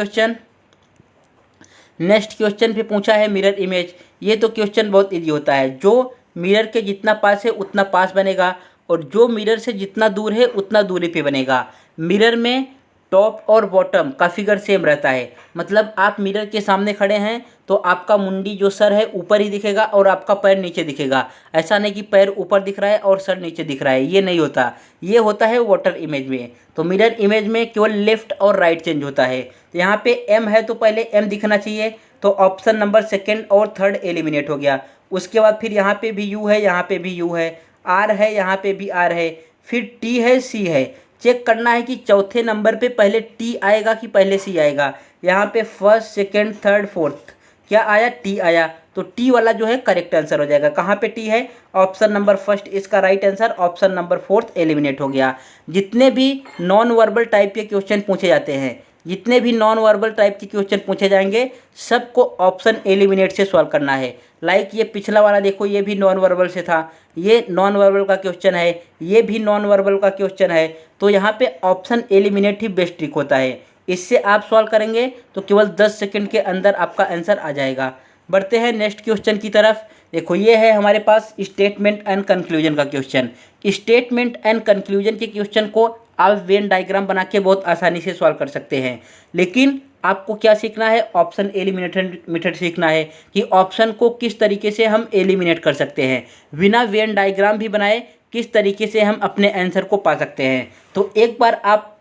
क्वेश्चन पे पूछा है मिरर इमेज। ये तो क्वेश्चन बहुत इजी होता है, जो मिरर के जितना पास है उतना पास बनेगा और जो मिरर से जितना दूर है उतना दूरी पे बनेगा। मिरर में टॉप और बॉटम का फिगर सेम रहता है, मतलब आप मिरर के सामने खड़े हैं तो आपका मुंडी जो सर है ऊपर ही दिखेगा और आपका पैर नीचे दिखेगा। ऐसा नहीं कि पैर ऊपर दिख रहा है और सर नीचे दिख रहा है, ये नहीं होता, ये होता है वाटर इमेज में। तो मिरर इमेज में केवल लेफ्ट और राइट चेंज होता है। तो यहाँ पे एम है तो पहले एम दिखना चाहिए, तो ऑप्शन नंबर 2 और 3 एलिमिनेट हो गया। उसके बाद फिर यहाँ पे भी यू है, यहाँ पे भी यू है, आर है, यहाँ पे भी आर है, फिर टी है, सी है। चेक करना है कि चौथे नंबर पे पहले टी आएगा कि पहले सी आएगा। यहाँ पे 1st, 2nd, 3rd, 4th क्या आया, टी आया, तो टी वाला जो है करेक्ट आंसर हो जाएगा। कहाँ पे टी है, ऑप्शन नंबर 1 इसका right answer, option number 4 eliminate हो गया। जितने भी नॉन वर्बल टाइप के क्वेश्चन पूछे जाते हैं जितने भी नॉन वर्बल टाइप के क्वेश्चन पूछे जाएंगे सबको ऑप्शन एलिमिनेट से सॉल्व करना है। लाइक ये पिछला वाला देखो, ये भी नॉन वर्बल से था, ये नॉन वर्बल का क्वेश्चन है, ये भी नॉन वर्बल का क्वेश्चन है। तो यहाँ पे ऑप्शन एलिमिनेट ही बेस्ट ट्रिक होता है। इससे आप सॉल्व करेंगे तो केवल 10 सेकंड के अंदर आपका आंसर आ जाएगा। बढ़ते हैं नेक्स्ट क्वेश्चन की तरफ। देखो ये है हमारे पास स्टेटमेंट एंड कंक्लूजन का क्वेश्चन। स्टेटमेंट एंड कंक्लूजन के क्वेश्चन को आप वेन डायग्राम बना के बहुत आसानी से सॉल्व कर सकते हैं, लेकिन आपको क्या सीखना है, ऑप्शन एलिमिनेशन मेथड सीखना है कि ऑप्शन को किस तरीके से हम एलिमिनेट कर सकते हैं, बिना वेन डायग्राम भी बनाए किस तरीके से हम अपने आंसर को पा सकते हैं। तो एक बार आप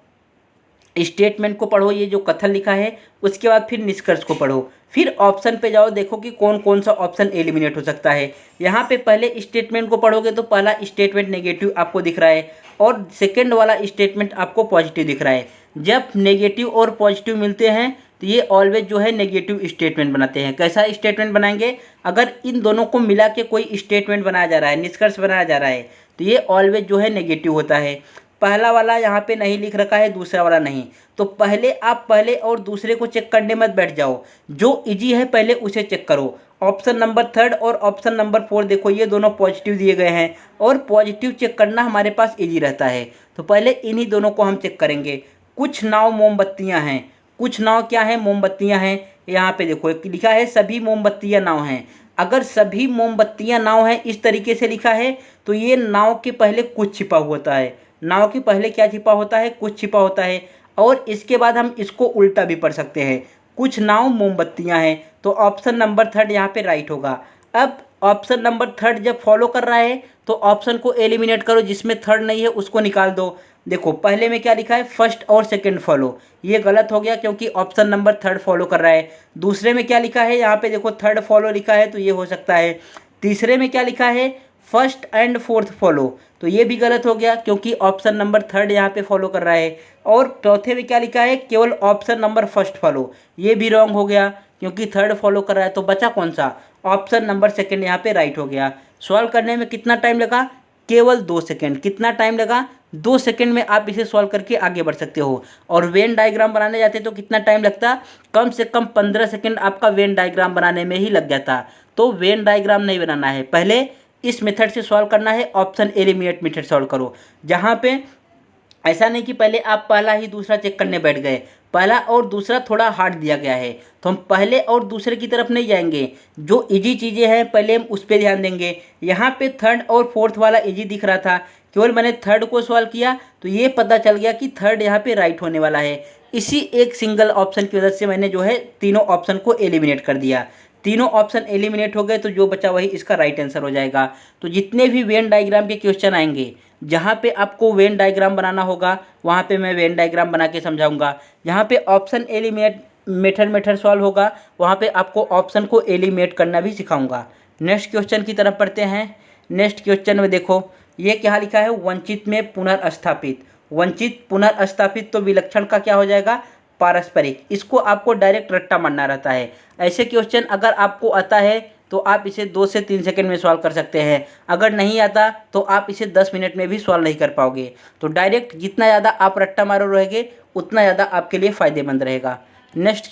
स्टेटमेंट को पढ़ो, ये जो कथन लिखा है, उसके बाद फिर निष्कर्ष को पढ़ो, फिर ऑप्शन पे जाओ, देखो कि कौन कौन सा ऑप्शन एलिमिनेट हो सकता है। यहाँ पे पहले स्टेटमेंट को पढ़ोगे तो पहला स्टेटमेंट नेगेटिव आपको दिख रहा है और सेकंड वाला स्टेटमेंट आपको पॉजिटिव दिख रहा है। जब नेगेटिव और पॉजिटिव मिलते हैं तो ये ऑलवेज जो है नेगेटिव स्टेटमेंट बनाते हैं। कैसा स्टेटमेंट बनाएंगे, अगर इन दोनों को मिला के कोई स्टेटमेंट बनाया जा रहा है, निष्कर्ष बनाया जा रहा है, तो ये ऑलवेज जो है नेगेटिव होता है। पहला वाला यहाँ पे नहीं लिख रखा है, दूसरा वाला नहीं, तो पहले आप पहले और दूसरे को चेक करने मत बैठ जाओ, जो इजी है पहले उसे चेक करो। ऑप्शन नंबर 3 और ऑप्शन नंबर 4 देखो, ये दोनों पॉजिटिव दिए गए हैं और पॉजिटिव चेक करना हमारे पास इजी रहता है। तो पहले इन्हीं दोनों को हम चेक करेंगे। कुछ नाव मोमबत्तियाँ हैं, कुछ नाव क्या है, मोमबत्तियाँ हैं। यहाँ पे देखो लिखा है सभी मोमबत्तियाँ नाव हैं। अगर सभी मोमबत्तियाँ नाव हैं इस तरीके से लिखा है तो ये नाव के पहले कुछ छिपा होता है। नाव के पहले क्या छिपा होता है, कुछ छिपा होता है। और इसके बाद हम इसको उल्टा भी पढ़ सकते हैं, कुछ नाव मोमबत्तियां हैं। तो ऑप्शन नंबर 3 यहाँ पे राइट होगा। अब ऑप्शन नंबर 3 जब फॉलो कर रहा है तो ऑप्शन को एलिमिनेट करो, जिसमें 3 नहीं है उसको निकाल दो। देखो पहले में क्या लिखा है, फर्स्ट और सेकंड फॉलो, ये गलत हो गया क्योंकि ऑप्शन नंबर 3 फॉलो कर रहा है। दूसरे में क्या लिखा है, यहाँ पे देखो 3 फॉलो लिखा है तो ये हो सकता है। तीसरे में क्या लिखा है, फर्स्ट एंड फोर्थ फॉलो, तो ये भी गलत हो गया क्योंकि ऑप्शन नंबर 3 यहाँ पे फॉलो कर रहा है। और चौथे में क्या लिखा है, केवल ऑप्शन नंबर फर्स्ट फॉलो, ये भी रॉन्ग हो गया क्योंकि 3 फॉलो कर रहा है। तो बचा कौन सा, ऑप्शन नंबर 2 यहाँ पे राइट हो गया। सॉल्व करने में कितना टाइम लगा, केवल 2 सेकेंड। कितना टाइम लगा, 2 सेकेंड में आप इसे सॉल्व करके आगे बढ़ सकते हो। और वेन डायग्राम बनाने जाते तो कितना टाइम लगता, कम से कम 15 सेकेंड आपका वेन डायग्राम बनाने में ही लग जाता। तो वेन डायग्राम नहीं बनाना है, पहले इस मेथड से सॉल्व करना है, ऑप्शन एलिमिनेट मेथड सॉल्व करो। जहाँ पे ऐसा नहीं कि पहले आप पहला ही दूसरा चेक करने बैठ गए, पहला और दूसरा थोड़ा हार्ड दिया गया है तो हम पहले और दूसरे की तरफ नहीं जाएंगे, जो इजी चीज़ें हैं पहले हम उस पर ध्यान देंगे। यहाँ पे 3rd और 4th वाला इजी दिख रहा था, केवल मैंने 3rd को सॉल्व किया तो ये पता चल गया कि 3rd यहाँ पे राइट होने वाला है। इसी एक सिंगल ऑप्शन की वजह से मैंने जो है तीनों ऑप्शन को एलिमिनेट कर दिया। तीनों ऑप्शन एलिमिनेट हो गए तो जो बचा वही इसका राइट आंसर हो जाएगा। तो जितने भी वेन डायग्राम के क्वेश्चन आएंगे, जहाँ पे आपको वेन डायग्राम बनाना होगा वहाँ पे मैं वेन डायग्राम बना के समझाऊंगा। जहाँ पे ऑप्शन एलिमिनेट मेथड सॉल्व होगा वहाँ पे आपको ऑप्शन को एलिमिनेट करना भी सिखाऊंगा। नेक्स्ट क्वेश्चन की तरफ पढ़ते हैं। नेक्स्ट क्वेश्चन में देखो ये क्या लिखा है, वंचित में पुनर्स्थापित। वंचित पुनर्स्थापित तो विलक्षण का क्या हो जाएगा, पारस्परिक। इसको आपको डायरेक्ट रट्टा मारना रहता है। ऐसे क्वेश्चन अगर आपको आता है तो आप इसे 2 से 3 सेकंड में सॉल्व कर सकते हैं, अगर नहीं आता तो आप इसे 10 मिनट में भी सॉल्व नहीं कर पाओगे। तो डायरेक्ट जितना ज़्यादा आप रट्टा मारो रहेंगे उतना ज़्यादा आपके लिए फ़ायदेमंद रहेगा। नेक्स्ट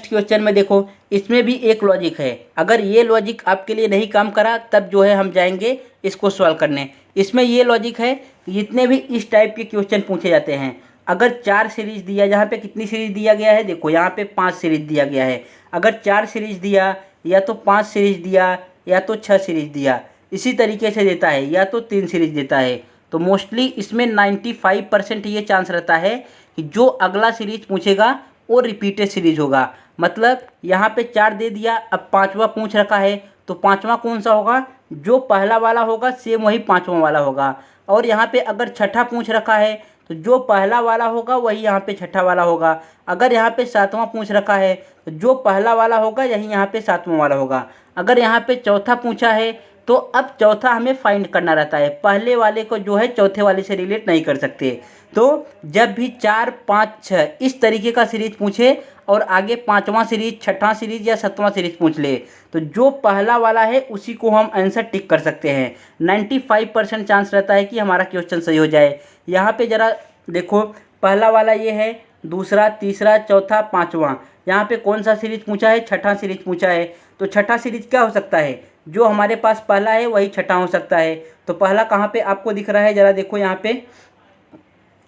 क्वेश्चन में देखो इसमें भी एक लॉजिक है, अगर ये लॉजिक आपके लिए नहीं काम करा तब जो है हम जाएंगे इसको सॉल्व करने। इसमें ये लॉजिक है, जितने भी इस टाइप के क्वेश्चन पूछे जाते हैं, अगर 4 सीरीज दिया, जहाँ पे कितनी सीरीज दिया गया है, देखो यहाँ पे 5 सीरीज दिया गया है। अगर 4 सीरीज दिया या तो 5 सीरीज दिया या तो 6 सीरीज दिया, इसी तरीके से देता है या तो 3 सीरीज देता है, तो मोस्टली इसमें 95% ये चांस रहता है कि जो अगला सीरीज पूछेगा वो रिपीटेड सीरीज होगा। मतलब यहाँ पे 4 दे दिया, अब 5वां पूछ रखा है तो 5वां कौन सा होगा, जो पहला वाला होगा सेम वही 5वां वाला होगा। और यहाँ पे अगर 6ठा पूछ रखा है तो जो पहला वाला होगा वही यहाँ पे 6ठा वाला होगा। अगर यहाँ पे 7वां पूछ रखा है तो जो पहला वाला होगा यही यहाँ पे 7वां वाला होगा। अगर यहाँ पे चौथा पूछा है तो अब चौथा हमें फाइंड करना रहता है, पहले वाले को जो है चौथे वाले से रिलेट नहीं कर सकते। तो जब भी 4, 5, 6 इस तरीके का सीरीज पूछे और आगे 5वां सीरीज, 6ठा सीरीज या 7वां सीरीज पूछ ले, तो जो पहला वाला है उसी को हम आंसर टिक कर सकते हैं। 95% चांस रहता है कि हमारा क्वेश्चन सही हो जाए। यहाँ पे ज़रा देखो पहला वाला ये है, दूसरा, तीसरा, चौथा, पाँचवा। यहाँ पे कौन सा सीरीज पूछा है? छठा सीरीज पूछा है। तो छठा सीरीज क्या हो सकता है? जो हमारे पास पहला है वही छठा हो सकता है। तो पहला कहाँ पे आपको दिख रहा है? ज़रा देखो यहाँ पे,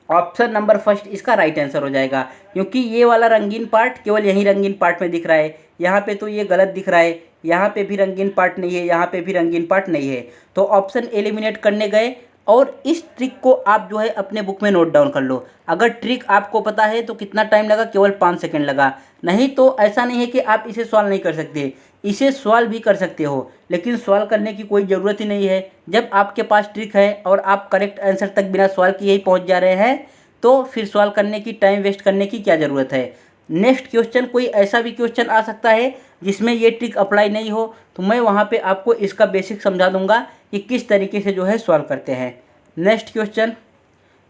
ऑप्शन नंबर फर्स्ट इसका राइट आंसर हो जाएगा, क्योंकि ये वाला रंगीन पार्ट केवल यही रंगीन पार्ट में दिख रहा है। यहाँ पे तो ये गलत दिख रहा है, यहाँ पे भी रंगीन पार्ट नहीं है, यहाँ पे भी रंगीन पार्ट नहीं है। तो ऑप्शन एलिमिनेट करने गए। और इस ट्रिक को आप जो है अपने बुक में नोट डाउन कर लो। अगर ट्रिक आपको पता है तो कितना टाइम लगा? केवल 5 सेकंड लगा। नहीं तो ऐसा नहीं है कि आप इसे सॉल्व नहीं कर सकते, इसे सॉल्व भी कर सकते हो, लेकिन सॉल्व करने की कोई ज़रूरत ही नहीं है। जब आपके पास ट्रिक है और आप करेक्ट आंसर तक बिना सॉल्व किए ही पहुंच जा रहे हैं, तो फिर सॉल्व करने की, टाइम वेस्ट करने की क्या ज़रूरत है। नेक्स्ट क्वेश्चन, कोई ऐसा भी क्वेश्चन आ सकता है जिसमें ये ट्रिक अप्लाई नहीं हो, तो मैं वहाँ पे आपको इसका बेसिक समझा दूंगा कि किस तरीके से जो है सॉल्व करते हैं। नेक्स्ट क्वेश्चन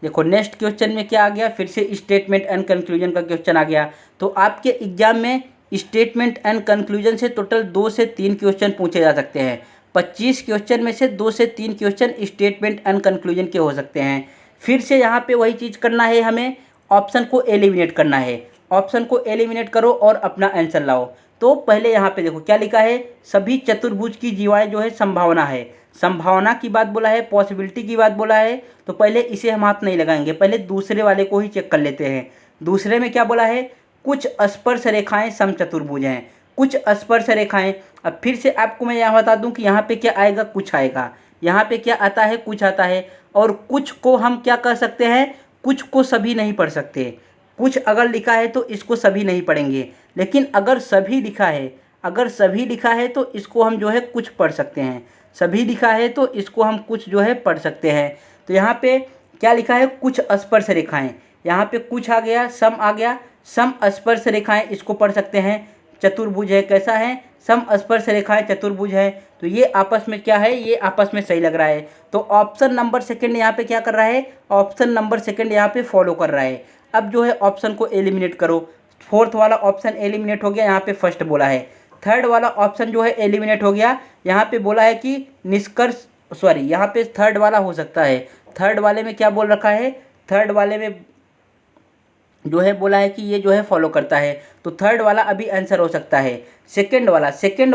देखो, नेक्स्ट क्वेश्चन में क्या आ गया? फिर से स्टेटमेंट एंड कंक्लूजन का क्वेश्चन आ गया। तो आपके एग्जाम में स्टेटमेंट एंड कंक्लूजन से टोटल 2 से 3 क्वेश्चन पूछे जा सकते हैं। 25 क्वेश्चन में से 2 से 3 क्वेश्चन स्टेटमेंट एंड कंक्लूजन के हो सकते हैं। फिर से यहाँ पे वही चीज़ करना है, हमें ऑप्शन को एलिमिनेट करना है। ऑप्शन को एलिमिनेट करो और अपना आंसर लाओ। तो पहले यहाँ पे देखो क्या लिखा है? सभी चतुर्भुज की जीवाएँ जो है संभावना है। संभावना की बात बोला है, पॉसिबिलिटी की बात बोला है। तो पहले इसे हम हाथ नहीं लगाएंगे, पहले दूसरे वाले को ही चेक कर लेते हैं। दूसरे में क्या बोला है? कुछ स्पर्श रेखाएं समचतुर्भुज हैं। कुछ स्पर्श रेखाएं। अब फिर से आपको मैं यहाँ बता दूं कि यहाँ पे क्या आएगा? कुछ आएगा। यहाँ पे क्या आता है? कुछ आता है। और कुछ को हम क्या कर सकते हैं? कुछ को सभी नहीं पढ़ सकते। कुछ अगर लिखा है तो इसको सभी नहीं पढ़ेंगे, लेकिन अगर सभी लिखा है, अगर सभी लिखा है तो इसको हम जो है कुछ पढ़ सकते हैं। सभी लिखा है तो इसको हम कुछ जो है पढ़ सकते हैं। तो यहाँ पे क्या लिखा है? कुछ स्पर्श रेखाएं। यहाँ पे कुछ आ गया, सम आ गया। सम स्पर्श रेखाएं इसको पढ़ सकते हैं। चतुर्भुज है, कैसा है? सम स्पर्श रेखाएं चतुर्भुज है। तो ये आपस में क्या है? ये आपस में सही लग रहा है। तो ऑप्शन नंबर सेकंड यहाँ पे क्या कर रहा है? ऑप्शन नंबर सेकंड यहाँ पे फॉलो कर रहा है। अब जो है ऑप्शन को एलिमिनेट करो। फोर्थ वाला ऑप्शन एलिमिनेट हो गया, यहाँ पे फर्स्ट बोला है। थर्ड वाला ऑप्शन जो है एलिमिनेट हो गया, यहाँ पे बोला है कि निष्कर्ष, सॉरी यहाँ पे थर्ड वाला हो सकता है। थर्ड वाले में क्या बोल रखा है? थर्ड वाले में जो है बोला है कि ये जो है फॉलो करता है। तो थर्ड वाला अभी आंसर हो सकता है। सेकंड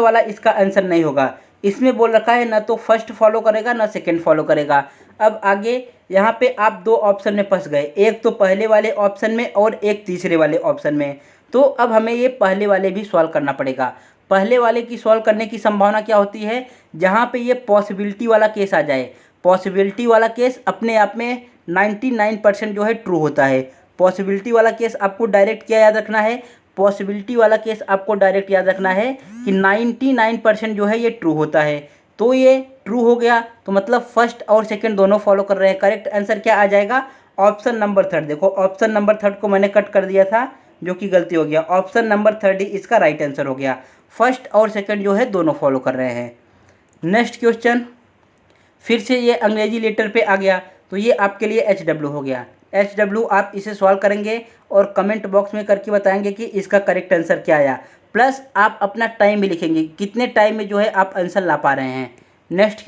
वाला इसका आंसर नहीं होगा। इसमें बोल रखा है ना तो फर्स्ट फॉलो करेगा ना सेकंड फॉलो करेगा। अब आगे यहाँ पे आप 2 ऑप्शन में फंस गए, एक तो पहले वाले ऑप्शन में और एक तीसरे वाले ऑप्शन में। तो अब हमें ये पहले वाले भी सॉल्व करना पड़ेगा। पहले वाले की सॉल्व करने की संभावना क्या होती है? जहाँ पे ये पॉसिबिलिटी वाला केस आ जाए। पॉसिबिलिटी वाला केस अपने आप में 99% जो है ट्रू होता है। पॉसिबिलिटी वाला केस आपको डायरेक्ट क्या याद रखना है? पॉसिबिलिटी वाला केस आपको डायरेक्ट याद रखना है कि 99% जो है ये ट्रू होता है। तो ये ट्रू हो गया, तो मतलब फर्स्ट और सेकंड दोनों फॉलो कर रहे हैं। करेक्ट आंसर क्या आ जाएगा? Option number third. देखो ऑप्शन नंबर थर्ड को मैंने कट कर दिया था, जो कि गलती हो गया। ऑप्शन नंबर थर्ड ही इसका राइट आंसर हो गया। फर्स्ट और सेकंड जो है दोनों फॉलो कर रहे हैं। नेक्स्ट क्वेश्चन, फिर से ये अंग्रेजी लेटर पे आ गया, तो ये आपके लिए HW हो गया। HW आप इसे सॉल्व करेंगे और कमेंट बॉक्स में करके बताएंगे कि इसका करेक्ट आंसर क्या आया। प्लस आप अपना टाइम भी लिखेंगे, कितने टाइम में जो है आप आंसर ला पा रहे हैं। नेक्स्ट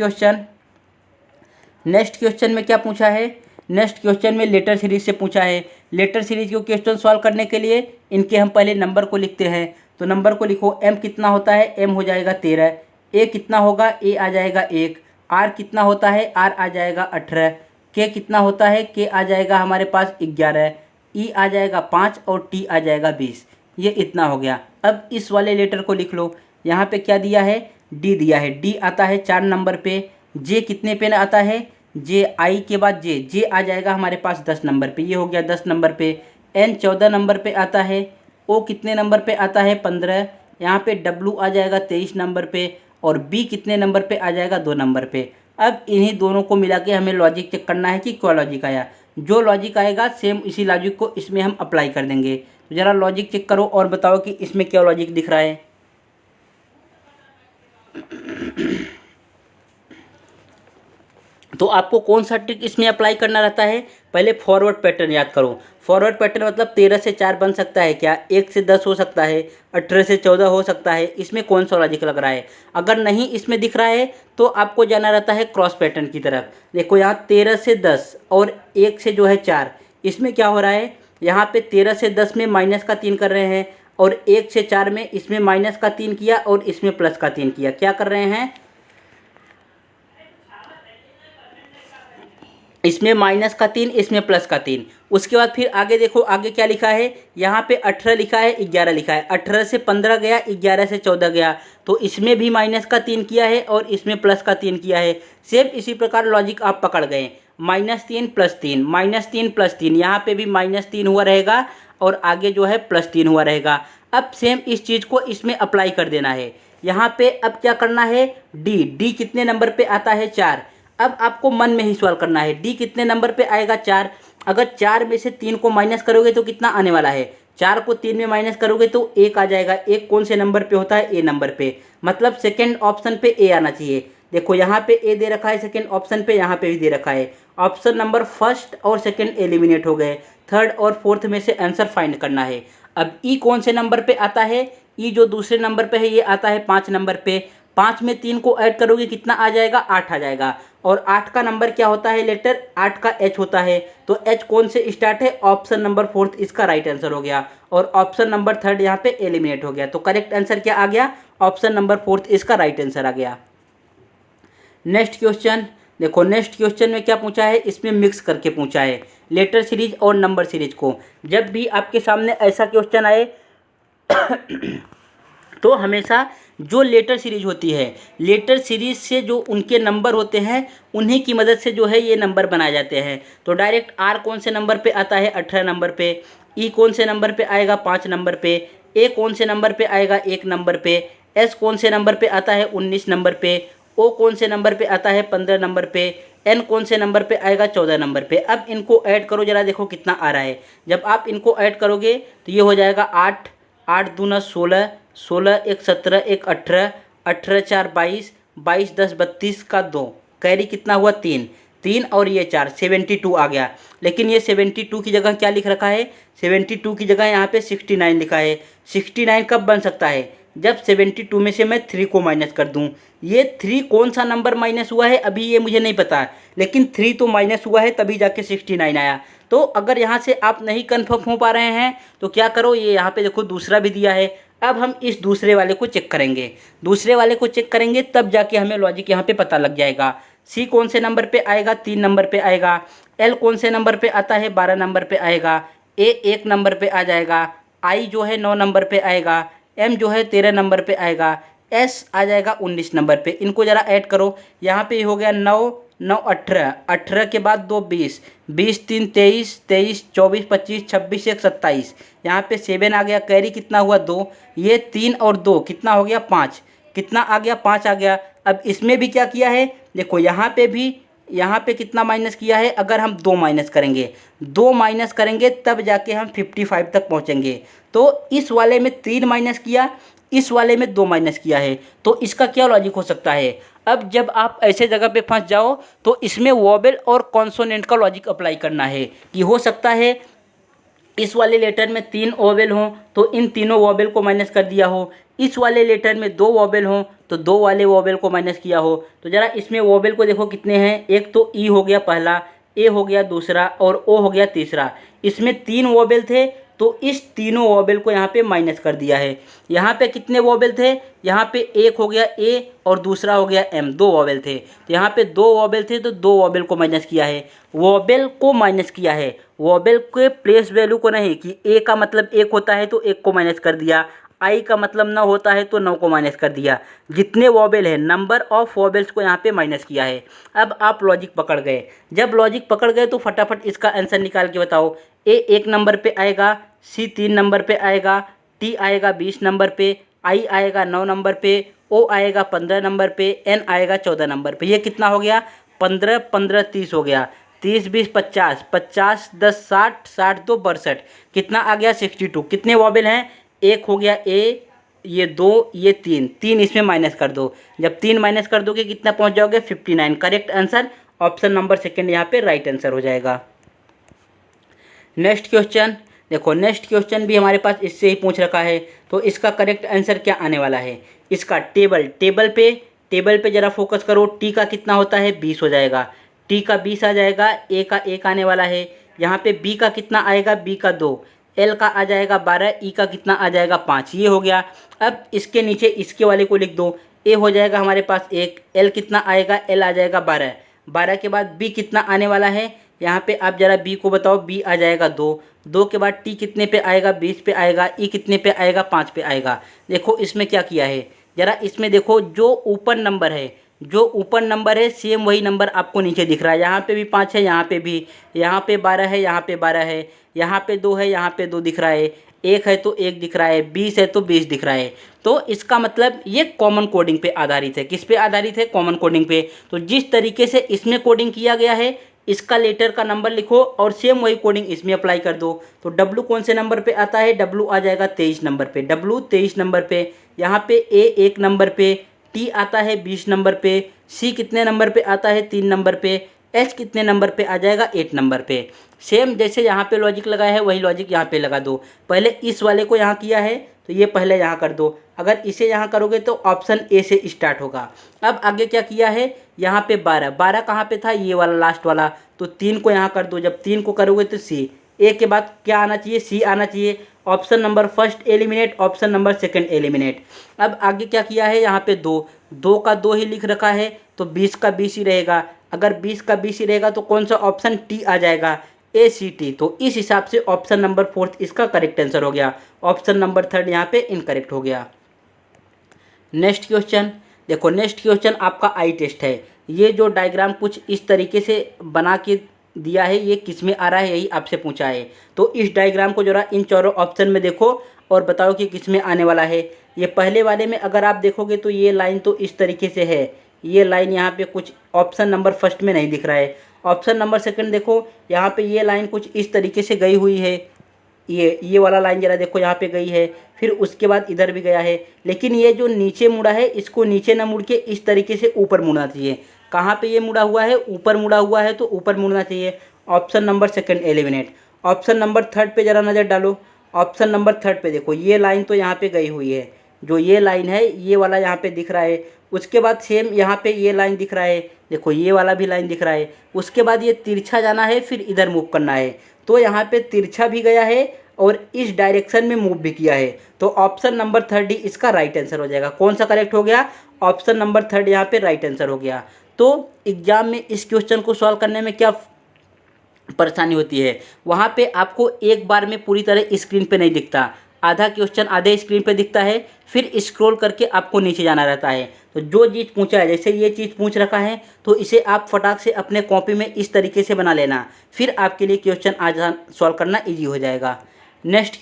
क्वेश्चन में क्या पूछा है? नेक्स्ट क्वेश्चन में लेटर सीरीज से पूछा है। लेटर सीरीज को क्वेश्चन सॉल्व करने के लिए इनके हम पहले नंबर को लिखते हैं। तो नंबर को लिखो। M कितना होता है? M हो जाएगा 13। A कितना होगा? A आ जाएगा 1। R कितना होता है? R आ जाएगा 18। K कितना होता है? K आ जाएगा हमारे पास 11। E आ जाएगा 5 और T आ जाएगा 20। ये इतना हो गया। अब इस वाले लेटर को लिख लो। यहाँ पे क्या दिया है? D दिया है। D आता है 4 नंबर पे। J कितने पे आता है? J I के बाद J आ जाएगा हमारे पास 10 नंबर पे। ये हो गया 10 नंबर पे। N 14 नंबर पे आता है। O कितने नंबर पे आता है? 15। यहाँ पे W आ जाएगा 23 नंबर पे। और B कितने नंबर पे आ जाएगा? 2 नंबर पे। अब इन्हीं दोनों को मिला के हमें लॉजिक चेक करना है कि क्या लॉजिक आया। जो लॉजिक आएगा सेम इसी लॉजिक को इसमें हम अप्लाई कर देंगे। तो ज़रा लॉजिक चेक करो और बताओ कि इसमें क्या लॉजिक दिख रहा है। तो आपको कौन सा ट्रिक इसमें अप्लाई करना रहता है? पहले फॉरवर्ड पैटर्न याद करो। फॉरवर्ड पैटर्न मतलब 13 से 4 बन सकता है क्या? 1 से 10 हो सकता है, 18 से 14 हो सकता है। इसमें कौन सा लॉजिक लग रहा है? अगर नहीं इसमें दिख रहा है तो आपको जाना रहता है क्रॉस पैटर्न की तरफ। देखो यहाँ 13 से 10 और 1 से जो है 4, इसमें क्या हो रहा है, यहाँ पे 13 से 10 में माइनस का 3 कर रहे हैं और 1 से 4 में इसमें माइनस का 3 किया और इसमें प्लस का 3 किया। क्या कर रहे हैं, इसमें माइनस का 3, इसमें प्लस का 3। उसके बाद फिर आगे देखो, आगे क्या लिखा है, यहाँ पे 18 लिखा है, 11 लिखा है। 18 से 15 गया, 11 से 14 गया, तो इसमें भी माइनस का 3 किया है और इसमें प्लस का 3 किया है। सेम इसी प्रकार लॉजिक आप पकड़ गए, -3 + 3, -3 + 3, यहाँ पे भी -3 हुआ रहेगा और आगे जो है +3 हुआ रहेगा। अब सेम इस चीज़ को इसमें अप्लाई कर देना है। यहाँ पे अब क्या करना है, डी कितने नंबर पे आता है, 4। अब आपको मन में ही सवाल करना है, डी कितने नंबर पे आएगा, 4। अगर 4 में से 3 को माइनस करोगे तो कितना आने वाला है, 4 को 3 में माइनस करोगे तो 1 आ जाएगा। 1 कौन से नंबर पे होता है, ए नंबर पे, मतलब सेकंड ऑप्शन पे ए आना चाहिए। देखो यहाँ पे ए दे रखा है सेकंड ऑप्शन पे, यहाँ पे भी दे रखा है। ऑप्शन नंबर फर्स्ट और सेकंड एलिमिनेट हो गए, थर्ड और फोर्थ में से आंसर फाइंड करना है। अब ई कौन से नंबर पे आता है, ई जो दूसरे नंबर पे है ये आता है 5 नंबर पे। 5 में 3 को ऐड करोगे कितना आ जाएगा, 8 आ जाएगा। और 8 का नंबर क्या होता है, लेटर 8 का एच होता है, तो एच कौन से स्टार्ट है, ऑप्शन नंबर 4 इसका राइट आंसर हो गया और ऑप्शन नंबर 3 यहाँ पे एलिमिनेट हो गया। तो करेक्ट आंसर क्या आ गया, ऑप्शन नंबर 4 इसका राइट आंसर आ गया। नेक्स्ट क्वेश्चन देखो, नेक्स्ट क्वेश्चन में क्या पूछा है, इसमें मिक्स करके पूछा है लेटर सीरीज और नंबर सीरीज को। जब भी आपके सामने ऐसा क्वेश्चन आए तो हमेशा जो लेटर सीरीज होती है, लेटर सीरीज से जो उनके नंबर होते हैं उन्हीं की मदद से जो है ये नंबर बनाए जाते हैं। तो डायरेक्ट आर कौन से नंबर पे आता है, 18 नंबर पे। ई कौन से नंबर पे आएगा, 5 नंबर पे। ए कौन से नंबर पे आएगा, 1 नंबर पे। एस कौन से नंबर पे आता है, 19 नंबर पे। ओ कौन से नंबर पे आता है, 15 नंबर पे। एन कौन से नंबर पे आएगा, 14 नंबर पे। अब इनको ऐड करो जरा, देखो कितना आ रहा है। जब आप इनको ऐड करोगे तो ये हो जाएगा 8, 8 दूना 16, 16 1 17, 1 18, 18 4 22, 22 10 32 का 2, कैरी कितना हुआ, 3, 3 और ये 4, 72 आ गया। लेकिन ये 72 की जगह क्या लिख रखा है, 72 की जगह यहाँ पे 69 लिखा है। 69 कब बन सकता है, जब 72 में से मैं 3 को माइनस कर दूं। ये 3 कौन सा नंबर माइनस हुआ है अभी ये मुझे नहीं पता, लेकिन 3 तो माइनस हुआ है तभी जाके 69 आया। तो अगर यहाँ से आप नहीं कन्फर्म हो पा रहे हैं तो क्या करो, ये यहाँ पे देखो दूसरा भी दिया है। अब हम इस दूसरे वाले को चेक करेंगे, दूसरे वाले को चेक करेंगे तब जाके हमें लॉजिक यहाँ पे पता लग जाएगा। सी कौन से नंबर पे आएगा, 3 नंबर पे आएगा। एल कौन से नंबर पे आता है, 12 नंबर पे आएगा। ए 1 नंबर पे आ जाएगा। आई जो है 9 नंबर पे आएगा। एम जो है 13 नंबर पे आएगा। एस आ जाएगा 19 नंबर पे। इनको ज़रा ऐड करो, यहाँ पे हो गया 9 9 18, 18 के बाद 2 20, 20 3 23, 23 24 25 26 1 27, यहाँ पे 7 आ गया। कैरी कितना हुआ, 2, ये 3 और 2 कितना हो गया, 5, कितना आ गया, 5 आ गया। अब इसमें भी क्या किया है, देखो यहाँ पे भी, यहाँ पे कितना माइनस किया है, अगर हम 2 माइनस करेंगे, 2 माइनस करेंगे तब जाके हम 55 तक पहुँचेंगे। तो इस वाले में 3 माइनस किया, इस वाले में 2 माइनस किया है, तो इसका क्या लॉजिक हो सकता है। अब जब आप ऐसे जगह पे फंस जाओ तो इसमें वोवेल और कॉन्सोनेंट का लॉजिक अप्लाई करना है कि हो सकता है इस वाले लेटर में 3 वोवेल हों तो इन तीनों वोवेल को माइनस कर दिया हो, इस वाले लेटर में 2 वोवेल हों तो 2 वाले वोवेल को माइनस किया हो। तो ज़रा इसमें वोवेल को देखो कितने हैं, एक तो ई हो गया पहला, ए हो गया दूसरा और ओ हो गया तीसरा। इसमें 3 वोवेल थे तो इस तीनों वोवेल को यहाँ पे माइनस कर दिया है। यहाँ पे कितने वोवेल थे, यहाँ पे एक हो गया ए और दूसरा हो गया एम, 2 वोवेल थे। तो यहाँ पे 2 वोवेल थे तो 2 वोवेल को माइनस किया है, वोवेल को माइनस किया है, वोवेल के प्लेस वैल्यू को नहीं कि ए का मतलब 1 होता है तो 1 को माइनस कर दिया, आई का मतलब 9 होता है तो 9 को माइनस कर दिया। जितने वोवेल है नंबर ऑफ वोवेल्स को यहाँ पे माइनस किया है। अब आप लॉजिक पकड़ गए, जब लॉजिक पकड़ गए तो फटाफट इसका आंसर निकाल के बताओ। ए 1 नंबर पे आएगा, सी 3 नंबर पे आएगा, टी आएगा 20 नंबर पे, आई आएगा 9 नंबर पे, ओ आएगा 15 नंबर पे, एन आएगा 14 नंबर पे। ये कितना हो गया, 15 15 30 हो गया, 30 20 50, 50 10 60, 60 2 62, कितना आ गया 62। कितने वोवेल हैं, एक हो गया ए, ये 2, ये 3, 3 इसमें माइनस कर दो। जब 3 माइनस कर दोगे कितना पहुंच जाओगे, 59। Correct answer option number second यहाँ पे राइट आंसर हो जाएगा। नेक्स्ट क्वेश्चन देखो, नेक्स्ट क्वेश्चन भी हमारे पास इससे ही पूछ रखा है, तो इसका करेक्ट आंसर क्या आने वाला है। इसका टेबल पे ज़रा फोकस करो। टी का कितना होता है, 20 हो जाएगा, टी का 20 आ जाएगा। ए का 1 आने वाला है, यहाँ पे बी का कितना आएगा, बी का 2, एल का आ जाएगा 12, ई का कितना आ जाएगा 5, ये हो गया। अब इसके नीचे इसके वाले को लिख दो, ए हो जाएगा हमारे पास 1, एल कितना आएगा, एल आ जाएगा 12, 12 के बाद बी कितना आने वाला है, यहाँ पे आप जरा बी को बताओ, बी आ जाएगा 2, 2 के बाद टी कितने पे आएगा, 20 पे आएगा, ई कितने पे आएगा, 5 पे आएगा। देखो इसमें क्या किया है, जरा इसमें देखो, जो ऊपर नंबर है, जो ऊपर नंबर है सेम वही नंबर आपको नीचे दिख रहा है। यहाँ पे भी 5 है, यहाँ पे भी, यहाँ पे 12 है, यहाँ पे 12 है, यहाँ पे 2 है, यहाँ पे 2 दिख रहा है, 1 है तो 1 दिख रहा है, 20 है तो 20 दिख रहा है। तो इसका मतलब ये कॉमन कोडिंग पे आधारित है। किस पे आधारित है, कॉमन कोडिंग पे। तो जिस तरीके से इसमें कोडिंग किया गया है, इसका लेटर का नंबर लिखो और सेम वही कोडिंग इसमें अप्लाई कर दो। तो डब्लू कौन से नंबर पे आता है, डब्लू आ जाएगा 23 नंबर पे, डब्लू 23 नंबर पे। यहाँ पे ए 1 नंबर पे, टी आता है 20 नंबर पे, सी कितने नंबर पे आता है 3 नंबर पे, एच कितने नंबर पे आ जाएगा 8 नंबर पे। सेम जैसे यहाँ पे लॉजिक लगाया है वही लॉजिक यहाँ पे लगा दो। पहले इस वाले को यहाँ किया है तो ये पहले यहाँ कर दो, अगर इसे यहाँ करोगे तो ऑप्शन ए से स्टार्ट होगा। अब आगे क्या किया है, यहाँ पे 12, 12 कहाँ पे था, ये वाला लास्ट वाला, तो 3 को यहाँ कर दो। जब 3 को करोगे तो सी, ए के बाद क्या आना चाहिए, सी आना चाहिए। Option number first eliminate, option number second eliminate. अब आगे क्या किया है, यहाँ पे 2, 2 का 2 ही लिख रखा है तो 20 का 20 ही रहेगा। अगर 20 का 20 ही रहेगा तो कौन सा ऑप्शन, टी आ जाएगा, ए सी टी। तो इस हिसाब से ऑप्शन नंबर 4 इसका करेक्ट आंसर हो गया। ऑप्शन नंबर 3 यहाँ पे इनकरेक्ट हो गया। नेक्स्ट क्वेश्चन देखो, नेक्स्ट क्वेश्चन आपका आई टेस्ट है। ये जो डायग्राम कुछ इस तरीके से बना के दिया है, ये किस में आ रहा है, यही आपसे पूछा है। तो इस डायग्राम को जरा इन चारों ऑप्शन में देखो और बताओ कि किस में आने वाला है। ये पहले वाले में अगर आप देखोगे तो ये लाइन तो इस तरीके से है, ये लाइन यहाँ पे कुछ ऑप्शन नंबर फर्स्ट में नहीं दिख रहा है। ऑप्शन नंबर सेकंड देखो, यहाँ पे ये लाइन कुछ इस तरीके से गई हुई है, ये वाला लाइन जरा देखो यहाँ पे गई है, फिर उसके बाद इधर भी गया है। लेकिन ये जो नीचे मुड़ा है, इसको नीचे ना मुड़ के इस तरीके से ऊपर मुड़ना चाहिए। कहाँ पे ये मुड़ा हुआ है, ऊपर मुड़ा हुआ है तो ऊपर मुड़ना चाहिए। Option number second eliminate. Option number 3 पे जरा नज़र डालो। ऑप्शन नंबर 3 पे देखो, ये लाइन तो यहाँ पे गई हुई है, जो ये लाइन है ये वाला यहाँ पे दिख रहा है। उसके बाद सेम यहाँ पे ये लाइन दिख रहा है, देखो ये वाला भी लाइन दिख रहा है। उसके बाद ये तिरछा जाना है, फिर इधर मूव करना है। तो यहाँ पे तिरछा भी गया है और इस डायरेक्शन में मूव भी किया है। तो ऑप्शन नंबर 3 इसका राइट आंसर हो जाएगा। कौन सा करेक्ट हो गया, ऑप्शन नंबर 3 यहाँ पे राइट आंसर हो गया। तो एग्जाम में इस क्वेश्चन को सॉल्व करने में क्या परेशानी होती है, वहाँ पे आपको एक बार में पूरी तरह स्क्रीन पे नहीं दिखता, आधा क्वेश्चन आधे स्क्रीन पे दिखता है, फिर स्क्रॉल करके आपको नीचे जाना रहता है। तो जो चीज़ पूछा है, जैसे ये चीज़ पूछ रखा है, तो इसे आप फटाक से अपने कॉपी में इस तरीके से बना लेना, फिर आपके लिए क्वेश्चन आसान सॉल्व करना ईजी हो जाएगा। नेक्स्ट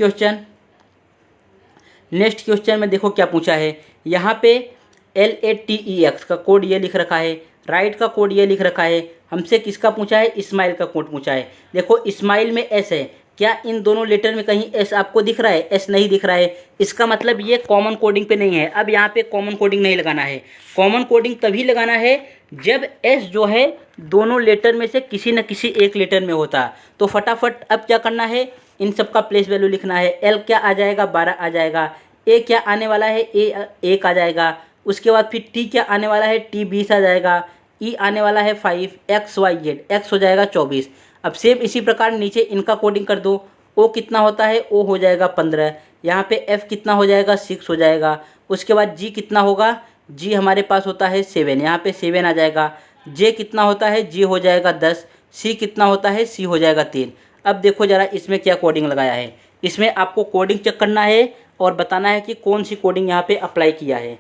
क्वेश्चन में देखो क्या पूछा है। यहाँ पे LATEX का कोड ये लिख रखा है, राइट का कोड ये लिख रखा है। हमसे किसका पूछा है, इस्माइल का कोड पूछा है। देखो इस्माइल में एस है, क्या इन दोनों लेटर में कहीं एस आपको दिख रहा है, एस नहीं दिख रहा है, इसका मतलब ये कॉमन कोडिंग पे नहीं है। अब यहाँ पे कॉमन कोडिंग नहीं लगाना है, कॉमन कोडिंग तभी लगाना है जब एस जो है दोनों लेटर में से किसी न किसी एक लेटर में होता। तो फटाफट अब क्या करना है, इन सब का प्लेस वैल्यू लिखना है। एल क्या आ जाएगा, 12 आ जाएगा। ए क्या आने वाला है, ए 1 आ जाएगा। उसके बाद फिर टी क्या आने वाला है, टी 20 आ जाएगा। ई आने वाला है 5, एक्स वाई जेड, एक्स हो जाएगा 24। अब सेम इसी प्रकार नीचे इनका कोडिंग कर दो। ओ कितना होता है, ओ हो जाएगा 15। यहाँ पे एफ कितना हो जाएगा, 6 हो जाएगा। उसके बाद जी कितना होगा, जी हमारे पास होता है 7, यहाँ पे 7 आ जाएगा। जे कितना होता है, जी हो जाएगा 10। सी कितना होता है, सी हो जाएगा 3। अब देखो ज़रा इसमें क्या कोडिंग लगाया है। इसमें आपको कोडिंग चेक करना है और बताना है कि कौन सी कोडिंग यहाँ पे अप्लाई किया है।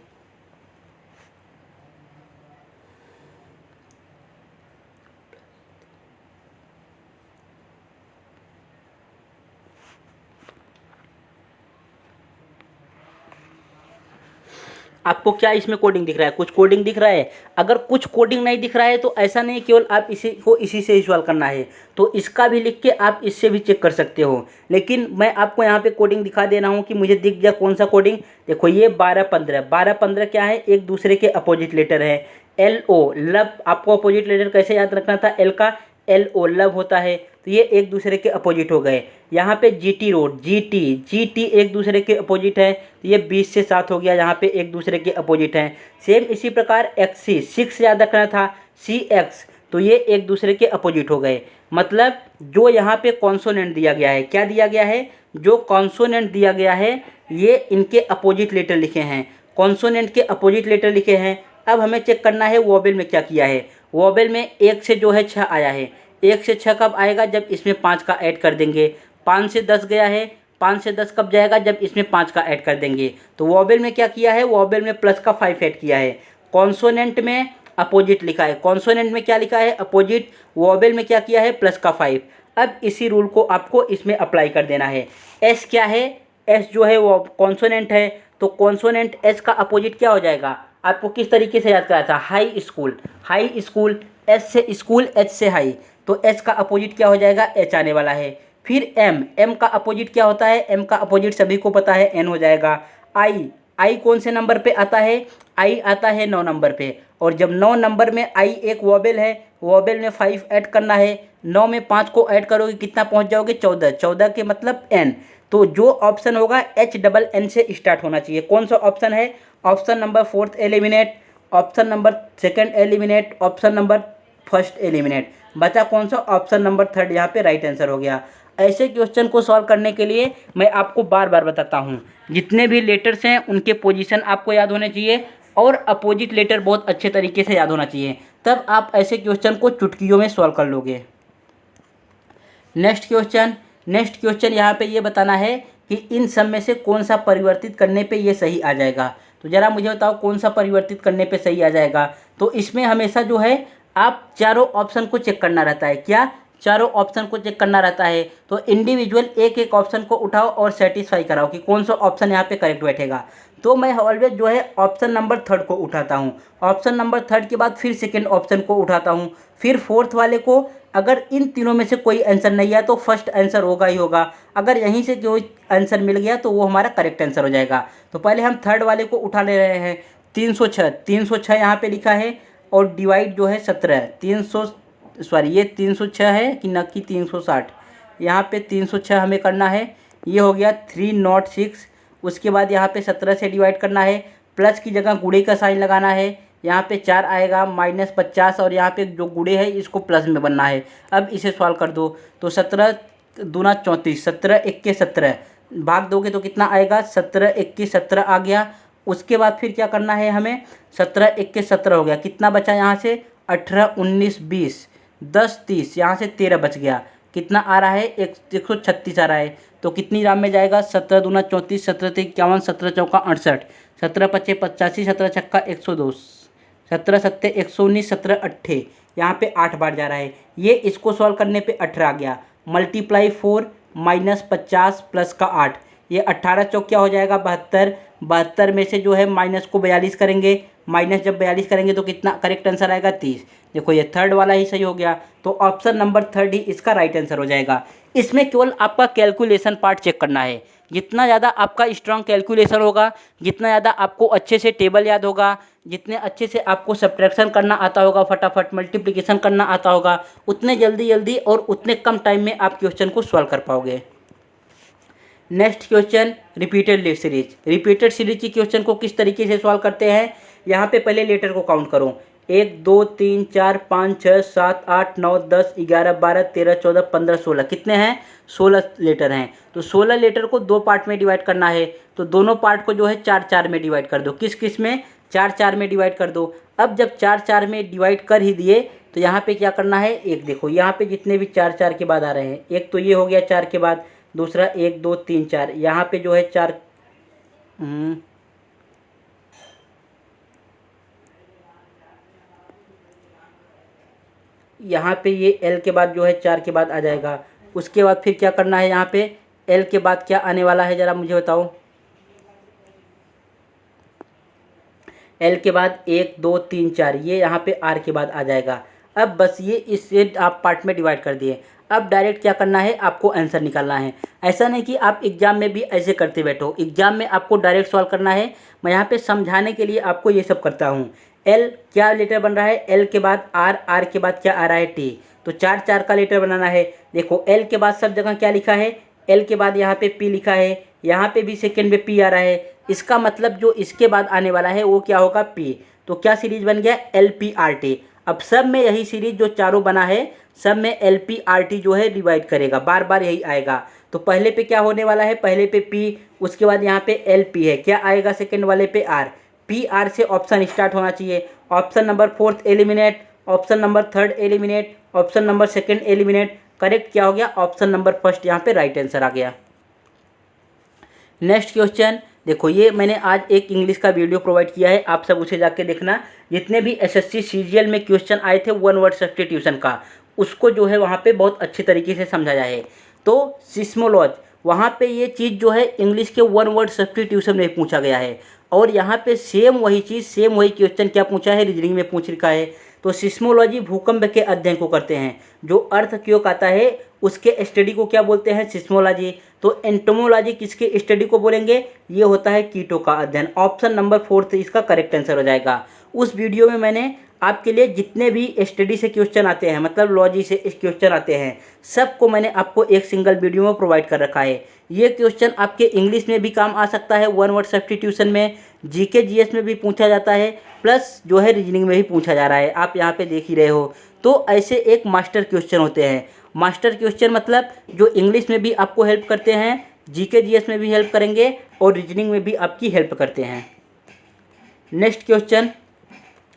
आपको क्या इसमें कोडिंग दिख रहा है, कुछ कोडिंग दिख रहा है। अगर कुछ कोडिंग नहीं दिख रहा है तो ऐसा नहीं केवल आप इसी से ही सॉल्व करना है, तो इसका भी लिख के आप इससे भी चेक कर सकते हो। लेकिन मैं आपको यहाँ पे कोडिंग दिखा दे रहा हूँ कि मुझे दिख गया कौन सा कोडिंग। देखो ये 12-15, 12-15 क्या है, एक दूसरे के अपोजिट लेटर है। LO लब, आपको अपोजिट लेटर कैसे याद रखना था, एल का LO लब होता है, तो ये एक दूसरे के अपोजिट हो गए। यहाँ पे GT रोड, GT एक दूसरे के अपोजिट है, तो ये 20 से 7 हो गया, यहाँ पे एक दूसरे के अपोजिट हैं। सेम इसी प्रकार XC 6 याद रखना था, CX, तो ये एक दूसरे के अपोजिट हो गए। मतलब जो यहाँ पे कॉन्सोनेंट दिया गया है, क्या दिया गया है, जो कॉन्सोनेंट दिया गया है ये इनके अपोजिट लेटर लिखे हैं, कॉन्सोनेंट के अपोजिट लेटर लिखे हैं। अब हमें चेक करना है वोवेल में क्या किया है। वोवेल में 1 से जो है 6 आया है। 1 से 6 कब आएगा, जब इसमें 5 का ऐड कर देंगे। 5 से 10 गया है, 5 से 10 कब जाएगा, जब इसमें 5 का ऐड कर देंगे। तो वोवेल में क्या किया है, वोवेल में प्लस का 5 ऐड किया है। कॉन्सोनेंट में अपोजिट लिखा है, कॉन्सोनेंट में क्या लिखा है, अपोजिट। वोवेल में क्या किया है, प्लस का 5। अब इसी रूल को आपको इसमें अप्लाई कर देना है। एस क्या है, एस जो है वो कॉन्सोनेंट है, तो कॉन्सोनेंट एस का अपोजिट क्या हो जाएगा, आपको किस तरीके से याद कराया था, high school. High school, S से स्कूल, एच से हाई, तो एस का अपोजिट क्या हो जाएगा, एच आने वाला है। फिर एम, एम का अपोजिट क्या होता है, एम का अपोजिट सभी को पता है, एन हो जाएगा। आई, आई कौन से नंबर पे आता है, आई आता है 9 नंबर पे, और जब 9 नंबर में आई एक वोवेल है, वोवेल में 5 ऐड करना है। 9 में 5 को ऐड करोगे कितना पहुंच जाओगे, 14। 14 के मतलब एन। तो जो ऑप्शन होगा एच डबल एन से स्टार्ट होना चाहिए। कौन सा ऑप्शन है, option number 4th eliminate, option number 2nd eliminate, option number 1st eliminate. बचा कौन सा, ऑप्शन नंबर 3rd, यहाँ पे राइट आंसर हो गया। ऐसे क्वेश्चन को सॉल्व करने के लिए मैं आपको बार बार बताता हूँ, जितने भी लेटर्स हैं उनके पोजीशन आपको याद होने चाहिए और अपोजिट लेटर बहुत अच्छे तरीके से याद होना चाहिए, तब आप ऐसे क्वेश्चन को चुटकियों में सॉल्व कर लोगे। नेक्स्ट क्वेश्चन यहाँ पे ये बताना है कि इन सब में से कौन सा परिवर्तित करने पे ये सही आ जाएगा। तो ज़रा मुझे बताओ कौन सा परिवर्तित करने पे सही आ जाएगा। तो इसमें हमेशा जो है आप चारों ऑप्शन को चेक करना रहता है। क्या, चारों ऑप्शन को चेक करना रहता है। तो इंडिविजुअल एक एक ऑप्शन को उठाओ और सेटिस्फाई कराओ कि कौन सा ऑप्शन यहाँ पे करेक्ट बैठेगा। तो मैं ऑलवेज जो है ऑप्शन नंबर 3rd को उठाता हूँ, ऑप्शन नंबर 3rd के बाद फिर 2nd ऑप्शन को उठाता हूँ, फिर 4th वाले को। अगर इन तीनों में से कोई आंसर नहीं आया तो फर्स्ट आंसर होगा ही होगा। अगर यहीं से कोई आंसर मिल गया तो वो हमारा करेक्ट आंसर हो जाएगा। तो पहले हम 3rd वाले को उठा ले रहे हैं। 306 यहाँ पे लिखा है और डिवाइड जो है 17, 306 है कि न कि 360, यहाँ पे 306 हमें करना है। ये हो गया 306। उसके बाद यहाँ पे 17 से डिवाइड करना है, प्लस की जगह गुणे का साइन लगाना है। यहाँ पे 4 आएगा, -50, और यहाँ पे जो गुणे है इसको प्लस में बनना है। अब इसे सॉल्व कर दो तो 17 दूना 34, 17 1 17, भाग दोगे तो कितना आएगा, 17 1 17 आ गया। उसके बाद फिर क्या करना है हमें, 17 1 17 हो गया, कितना बचा यहाँ से, 18 19 20 10 30, यहाँ से 13 बच गया। कितना आ रहा है, 136 आ रहा है। तो कितनी राम में जाएगा, 17 दूना 34, 17 3 51, 17 चौका 68, 17 पच्चे 85, 17 छक्का 102, 17 सत्ते 119, 17 अट्ठे, यहाँ पे 8 बार जा रहा है। ये इसको सॉल्व करने पे 18 आ गया। मल्टीप्लाई 4 -50 प्लस का 8, ये 18 चौक क्या हो जाएगा, 72। 72 में से जो है माइनस को 42 करेंगे, माइनस जब 42 करेंगे तो कितना करेक्ट आंसर आएगा, 30। देखो ये 3rd वाला ही सही हो गया। तो ऑप्शन नंबर 3rd ही इसका राइट आंसर हो जाएगा। इसमें केवल आपका कैलकुलेशन पार्ट चेक करना है। जितना ज़्यादा आपका स्ट्रांग कैलकुलेशन होगा, जितना ज़्यादा आपको अच्छे से टेबल याद होगा, जितने अच्छे से आपको सब्ट्रैक्शन करना आता होगा, फटाफट मल्टीप्लिकेशन करना आता होगा, उतने जल्दी और उतने कम टाइम में आप क्वेश्चन को सॉल्व कर पाओगे। Next question, repeated series. Repeated series की क्वेश्चन को किस तरीके से सॉल्व करते हैं, यहाँ पे पहले लेटर को काउंट करो। 1 2 3 4 5 6 7 8 9 10 11 12 13 14 15 16, कितने हैं, 16 लेटर हैं। तो 16 लेटर को 2 पार्ट में डिवाइड करना है। तो दोनों पार्ट को जो है 4 में डिवाइड कर दो। किस किस में, 4 में डिवाइड कर दो। अब जब 4 में डिवाइड कर ही दिए तो यहाँ पे क्या करना है, एक देखो यहाँ पे जितने भी 4 के बाद आ रहे हैं, एक तो ये हो गया 4 के बाद, दूसरा 1 2 3 4, यहाँ पे जो है 4 यहाँ पे ये L के बाद जो है 4 के बाद आ जाएगा। उसके बाद फिर क्या करना है, यहाँ पे L के बाद क्या आने वाला है, ज़रा मुझे बताओ। L के बाद 1 2 3 4, ये यहाँ पे R के बाद आ जाएगा। अब बस ये इससे आप पार्ट में डिवाइड कर दिए। अब डायरेक्ट क्या करना है, आपको आंसर निकालना है। ऐसा नहीं कि आप एग्जाम में भी ऐसे करते बैठो, एग्जाम में आपको डायरेक्ट सॉल्व करना है। मैं यहाँ पे समझाने के लिए आपको ये सब करता हूँ। L क्या लेटर बन रहा है, L के बाद R, R के बाद क्या आ रहा है, T। तो 4 का लेटर बनाना है। देखो L के बाद सब जगह क्या लिखा है, L के बाद यहाँ पे P लिखा है, यहाँ पे भी सेकेंड में P आ रहा है। इसका मतलब जो इसके बाद आने वाला है वो क्या होगा, P। तो क्या सीरीज बन गया, LPRT। अब सब में यही सीरीज जो चारों बना है सब में LPRT जो है डिवाइड करेगा, बार बार यही आएगा। तो पहले पे क्या होने वाला है, पहले पे P, उसके बाद यहाँ पे LP है, क्या आएगा सेकंड वाले पे R, PR से ऑप्शन स्टार्ट होना चाहिए। Option number 4 eliminate, option number 3 eliminate, option number 2 eliminate. Correct क्या हो गया, ऑप्शन नंबर 1 यहाँ पे राइट आंसर आ गया। नेक्स्ट क्वेश्चन देखो, ये मैंने आज एक इंग्लिश का वीडियो प्रोवाइड किया है, आप सब उसे जाके देखना। जितने भी SSC सीजीएल में क्वेश्चन आए थे वन वर्ड सब्स्टिट्यूशन का, उसको जो है वहाँ पे बहुत अच्छे तरीके से समझाया है। तो सिस्मोलॉज वहाँ पे ये चीज़ जो है इंग्लिश के वन वर्ड सब्स्टिट्यूशन में पूछा गया है, और यहाँ पे सेम वही चीज़, सेम वही क्वेश्चन क्या पूछा है, रीजनिंग में पूछ रखा है। तो सिस्मोलॉजी भूकंप के अध्ययन को करते हैं, जो अर्थक्वेक आता है उसके स्टडी को क्या बोलते हैं, सिस्मोलॉजी। तो एंटोमोलॉजी किसके स्टडी को बोलेंगे, ये होता है कीटों का अध्ययन। ऑप्शन नंबर 4 इसका करेक्ट आंसर हो जाएगा। उस वीडियो में मैंने आपके लिए जितने भी स्टडी से क्वेश्चन आते हैं, मतलब लॉजी से क्वेश्चन आते हैं, सबको मैंने आपको एक सिंगल वीडियो में प्रोवाइड कर रखा है। ये क्वेश्चन आपके इंग्लिश में भी काम आ सकता है, वन वर्ड सब्स्टिट्यूशन में, जीके जीएस में भी पूछा जाता है, प्लस जो है रीजनिंग में भी पूछा जा रहा है, आप यहाँ पे देख ही रहे हो। तो ऐसे एक मास्टर क्वेश्चन होते हैं। मास्टर क्वेश्चन मतलब जो इंग्लिश में भी आपको हेल्प करते हैं, जीके जीएस में भी हेल्प करेंगे, और रीजनिंग में भी आपकी हेल्प करते हैं। नेक्स्ट क्वेश्चन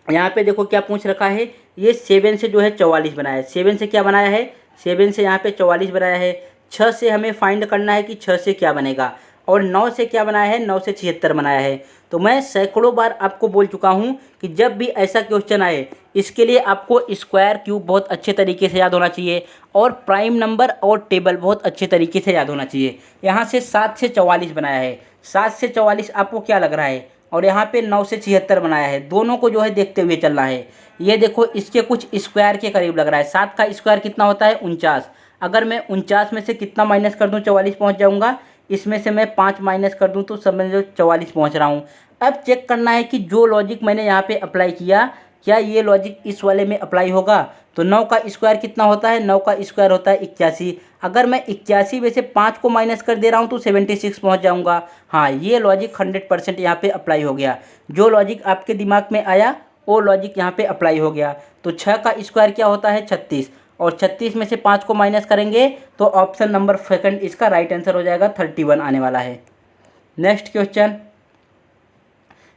यहाँ पे देखो क्या पूछ रखा है, ये 7 से जो है 44 बनाया है। 7 से क्या बनाया है, 7 से यहाँ पे 44 बनाया है। 6 से हमें फाइंड करना है कि 6 से क्या बनेगा, और 9 से क्या बनाया है, 9 से 76 बनाया है। तो मैं सैकड़ों बार आपको बोल चुका हूँ कि जब भी ऐसा क्वेश्चन आए, इसके लिए आपको स्क्वायर क्यूब बहुत अच्छे तरीके से याद होना चाहिए, और प्राइम नंबर और टेबल बहुत अच्छे तरीके से याद होना चाहिए। यहाँ से 7 से 44 बनाया है, 7 से 44 आपको क्या लग रहा है, और यहाँ पे 9 से 76 बनाया है। दोनों को जो है देखते हुए चलना है। ये देखो इसके कुछ स्क्वायर के करीब लग रहा है। 7 का स्क्वायर कितना होता है, 49। अगर मैं 49 में से कितना माइनस कर दूँ, 44 पहुँच जाऊँगा। इसमें से मैं 5 माइनस कर दूँ तो समझ लो 44 पहुँच रहा हूँ। अब चेक करना है कि जो लॉजिक मैंने यहाँ पे अप्लाई किया, क्या ये लॉजिक इस वाले में अप्लाई होगा। तो 9 का स्क्वायर कितना होता है, 9 का स्क्वायर होता है 81। अगर मैं 81 में से 5 को माइनस कर दे रहा हूँ तो 76 पहुँच जाऊँगा। हाँ, ये लॉजिक 100% यहाँ पे अप्लाई हो गया। जो लॉजिक आपके दिमाग में आया वो लॉजिक यहाँ पे अप्लाई हो गया। तो 6 का स्क्वायर क्या होता है, 36, और 36 में से 5 को माइनस करेंगे तो ऑप्शन नंबर 2 इसका राइट आंसर हो जाएगा, 31 आने वाला है। नेक्स्ट क्वेश्चन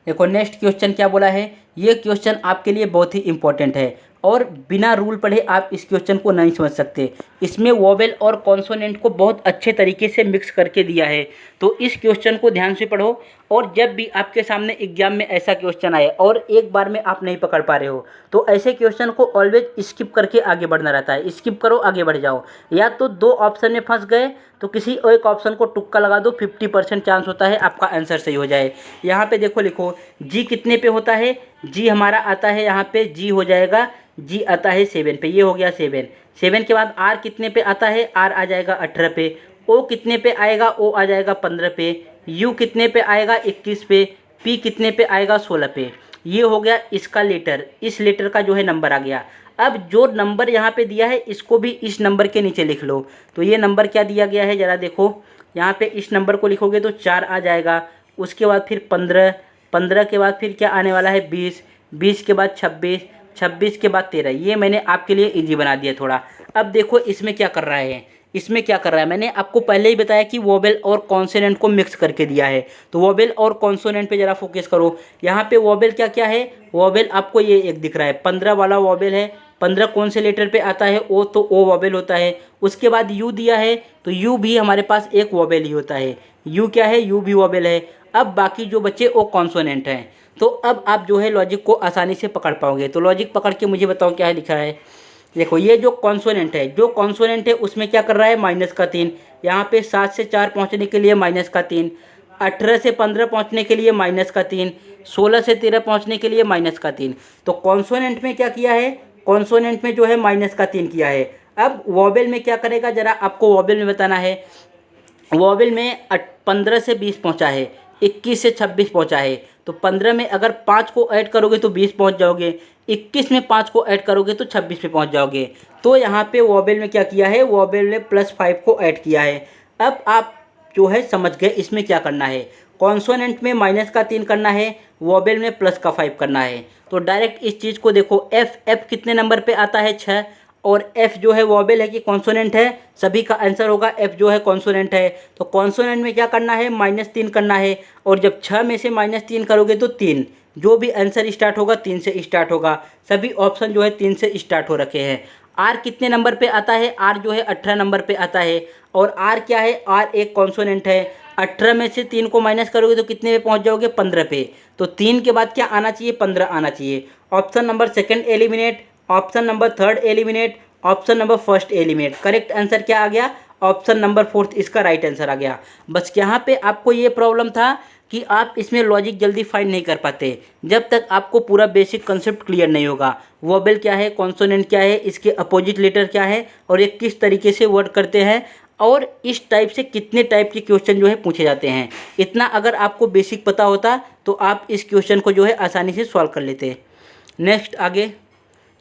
देखो, नेक्स्ट क्वेश्चन क्या बोला है, ये क्वेश्चन आपके लिए बहुत ही इंपॉर्टेंट है, और बिना रूल पढ़े आप इस क्वेश्चन को नहीं समझ सकते। इसमें वोवेल और कॉन्सोनेंट को बहुत अच्छे तरीके से मिक्स करके दिया है। तो इस क्वेश्चन को ध्यान से पढ़ो, और जब भी आपके सामने एग्जाम में ऐसा क्वेश्चन आए और एक बार में आप नहीं पकड़ पा रहे हो, तो ऐसे क्वेश्चन को ऑलवेज स्किप करके आगे बढ़ना रहता है। स्किप करो, आगे बढ़ जाओ। या तो 2 ऑप्शन में फंस गए तो किसी एक ऑप्शन को तुक्का लगा दो, 50% चांस होता है आपका आंसर सही हो जाए। यहाँ पे देखो, लिखो जी कितने पे होता है, जी हमारा आता है यहाँ पे, जी हो जाएगा, जी आता है 7 पे, ये हो गया 7। 7 के बाद आर कितने पे आता है, आर आ जाएगा 18 पे। ओ कितने पे आएगा, ओ आ जाएगा 15 पे। यू कितने पे आएगा, 21 पे। पी कितने पे आएगा, 16 पे। ये हो गया इसका लेटर, इस लेटर का जो है नंबर आ गया। अब जो नंबर यहाँ पे दिया है इसको भी इस नंबर के नीचे लिख लो। तो ये नंबर क्या दिया गया है, ज़रा देखो, यहाँ पे इस नंबर को लिखोगे तो 4 आ जाएगा। उसके बाद फिर 15, 15 के बाद फिर क्या आने वाला है, 20, 20 के बाद 26, 26 के बाद 13। ये मैंने आपके लिए इजी बना दिया थोड़ा। अब देखो इसमें क्या कर रहा है, इसमें क्या कर रहा है, मैंने आपको पहले ही बताया कि वोवेल और कॉन्सोनेंट को मिक्स करके दिया है। तो वोवेल और कॉन्सोनेंट पे ज़रा फोकस करो। यहाँ पे वोवेल क्या क्या है, वोवेल आपको ये एक दिख रहा है, 15 वाला वोवेल है। 15 कौन से लेटर पे आता है, ओ, तो ओ वोवेल होता है। उसके बाद यू दिया है, तो यू भी हमारे पास एक वोवेल ही होता है। यू क्या है, यू भी वोवेल है। अब बाकी जो बच्चे वो कॉन्सोनेंट हैं। तो अब आप जो है लॉजिक को आसानी से पकड़ पाओगे। तो लॉजिक पकड़ के मुझे बताओ क्या है लिखा है। देखो ये जो कॉन्सोनेंट है, जो कॉन्सोनेंट है उसमें क्या कर रहा है, माइनस का 3। यहाँ पे 7 से 4 पहुँचने के लिए माइनस का 3, 18 से 15 पहुँचने के लिए माइनस का 3, 16 से 13 पहुँचने के लिए माइनस का 3। तो कॉन्सोनेंट में क्या किया है, कॉन्सोनेंट में जो है माइनस का 3 किया है। अब वोवेल में क्या करेगा, ज़रा आपको वोवेल में बताना है। वोवेल में 15 से 20 पहुँचा है, 21 से 26 पहुँचा है। तो 15 में अगर 5 को ऐड करोगे तो 20 पहुँच जाओगे, 21 में 5 को ऐड करोगे तो 26 पे पहुँच जाओगे। तो यहाँ पे वोवेल में क्या किया है, वोवेल में +5 को ऐड किया है। अब आप जो है समझ गए इसमें क्या करना है। कॉन्सोनेंट में माइनस का 3 करना है, वॉबेल में प्लस का 5 करना है। तो डायरेक्ट इस चीज़ को देखो, एफ कितने नंबर पे आता है 6, और एफ जो है वॉबेल है कि कॉन्सोनेंट है, सभी का आंसर होगा एफ जो है कॉन्सोनेंट है। तो कॉन्सोनेंट में क्या करना है, -3 करना है, और जब 6 में से -3 करोगे तो 3, जो भी आंसर स्टार्ट होगा 3 से स्टार्ट होगा। सभी ऑप्शन जो है 3 से स्टार्ट हो रखे हैं। आर कितने नंबर पे आता है, आर जो है 18 नंबर पे आता है, और आर क्या है, आर एक कॉन्सोनेंट है। 18 में से 3 को माइनस करोगे तो कितने पे पहुंच जाओगे, 15 पे। तो 3 के बाद क्या आना चाहिए, 15 आना चाहिए। Option number second eliminate, option number third eliminate, option number first eliminate. Correct answer क्या आ गया, ऑप्शन नंबर फोर्थ इसका राइट आंसर आ गया। बस यहाँ पे आपको ये प्रॉब्लम था कि आप इसमें लॉजिक जल्दी फाइंड नहीं कर पाते जब तक आपको पूरा बेसिक कंसेप्ट क्लियर नहीं होगा। वोबेल क्या है, कॉन्सोनेंट क्या है, इसके अपोजिट लेटर क्या है, और ये किस तरीके से वर्ड करते हैं, और इस टाइप से कितने टाइप के क्वेश्चन जो है पूछे जाते हैं। इतना अगर आपको बेसिक पता होता तो आप इस क्वेश्चन को जो है आसानी से सॉल्व कर लेते। नेक्स्ट आगे,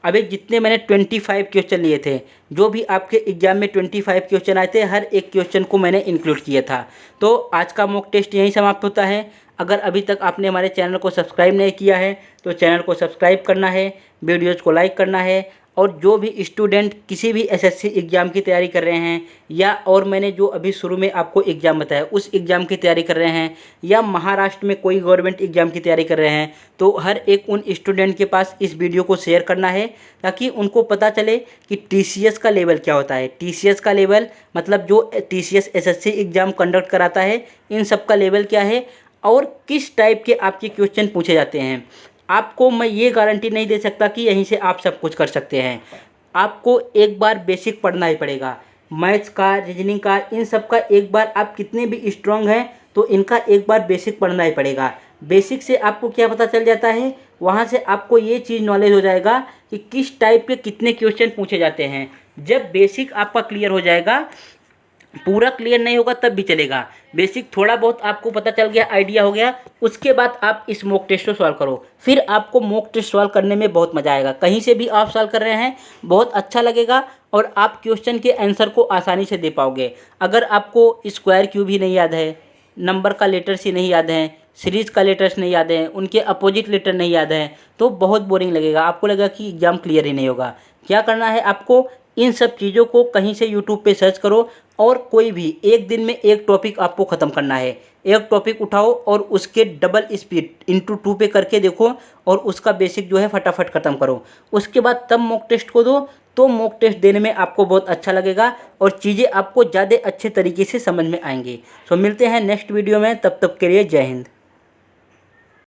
अभी जितने मैंने 25 क्वेश्चन लिए थे, जो भी आपके एग्जाम में 25 क्वेश्चन आए थे, हर एक क्वेश्चन को मैंने इंक्लूड किया था। तो आज का मॉक टेस्ट यहीं समाप्त होता है। अगर अभी तक आपने हमारे चैनल को सब्सक्राइब नहीं किया है तो चैनल को सब्सक्राइब करना है, वीडियोज़ को लाइक करना है, और जो भी स्टूडेंट किसी भी एसएससी एग्ज़ाम की तैयारी कर रहे हैं, या और मैंने जो अभी शुरू में आपको एग्ज़ाम बताया उस एग्ज़ाम की तैयारी कर रहे हैं, या महाराष्ट्र में कोई गवर्नमेंट एग्ज़ाम की तैयारी कर रहे हैं, तो हर एक उन स्टूडेंट के पास इस वीडियो को शेयर करना है, ताकि उनको पता चले कि टीसीएस का लेवल क्या होता है। टीसीएस का लेवल मतलब जो टीसीएस एसएससी एग्ज़ाम कंडक्ट कराता है, इन सब का लेवल क्या है और किस टाइप के आपके क्वेश्चन पूछे जाते हैं। आपको मैं ये गारंटी नहीं दे सकता कि यहीं से आप सब कुछ कर सकते हैं। आपको एक बार बेसिक पढ़ना ही पड़ेगा, मैथ्स का, रीजनिंग का, इन सब का एक बार आप कितने भी स्ट्रांग हैं तो इनका एक बार बेसिक पढ़ना ही पड़ेगा। बेसिक से आपको क्या पता चल जाता है, वहाँ से आपको ये चीज़ नॉलेज हो जाएगा कि किस टाइप के कितने क्वेश्चन पूछे जाते हैं। जब बेसिक आपका क्लियर हो जाएगा, पूरा क्लियर नहीं होगा तब भी चलेगा, बेसिक थोड़ा बहुत आपको पता चल गया, आइडिया हो गया, उसके बाद आप इस मॉक टेस्ट को सॉल्व करो। फिर आपको मॉक टेस्ट सॉल्व करने में बहुत मज़ा आएगा। कहीं से भी आप सॉल्व कर रहे हैं बहुत अच्छा लगेगा, और आप क्वेश्चन के आंसर को आसानी से दे पाओगे। अगर आपको स्क्वायर क्यूब ही नहीं याद है, नंबर का लेटर्स ही नहीं याद है, सीरीज़ का लेटर्स नहीं याद है, उनके अपोजिट लेटर नहीं याद है, तो बहुत बोरिंग लगेगा, आपको लगेगा कि एग्ज़ाम क्लियर ही नहीं होगा। क्या करना है आपको, इन सब चीज़ों को कहीं से यूट्यूब पे सर्च करो, और कोई भी एक दिन में एक टॉपिक आपको ख़त्म करना है। एक टॉपिक उठाओ और उसके डबल स्पीड ×2 पे करके देखो, और उसका बेसिक जो है फटाफट ख़त्म करो। उसके बाद तब मॉक टेस्ट को दो, तो मॉक टेस्ट देने में आपको बहुत अच्छा लगेगा और चीज़ें आपको ज़्यादा अच्छे तरीके से समझ में आएंगी। सो मिलते हैं नेक्स्ट वीडियो में, तब तक के लिए जय हिंद।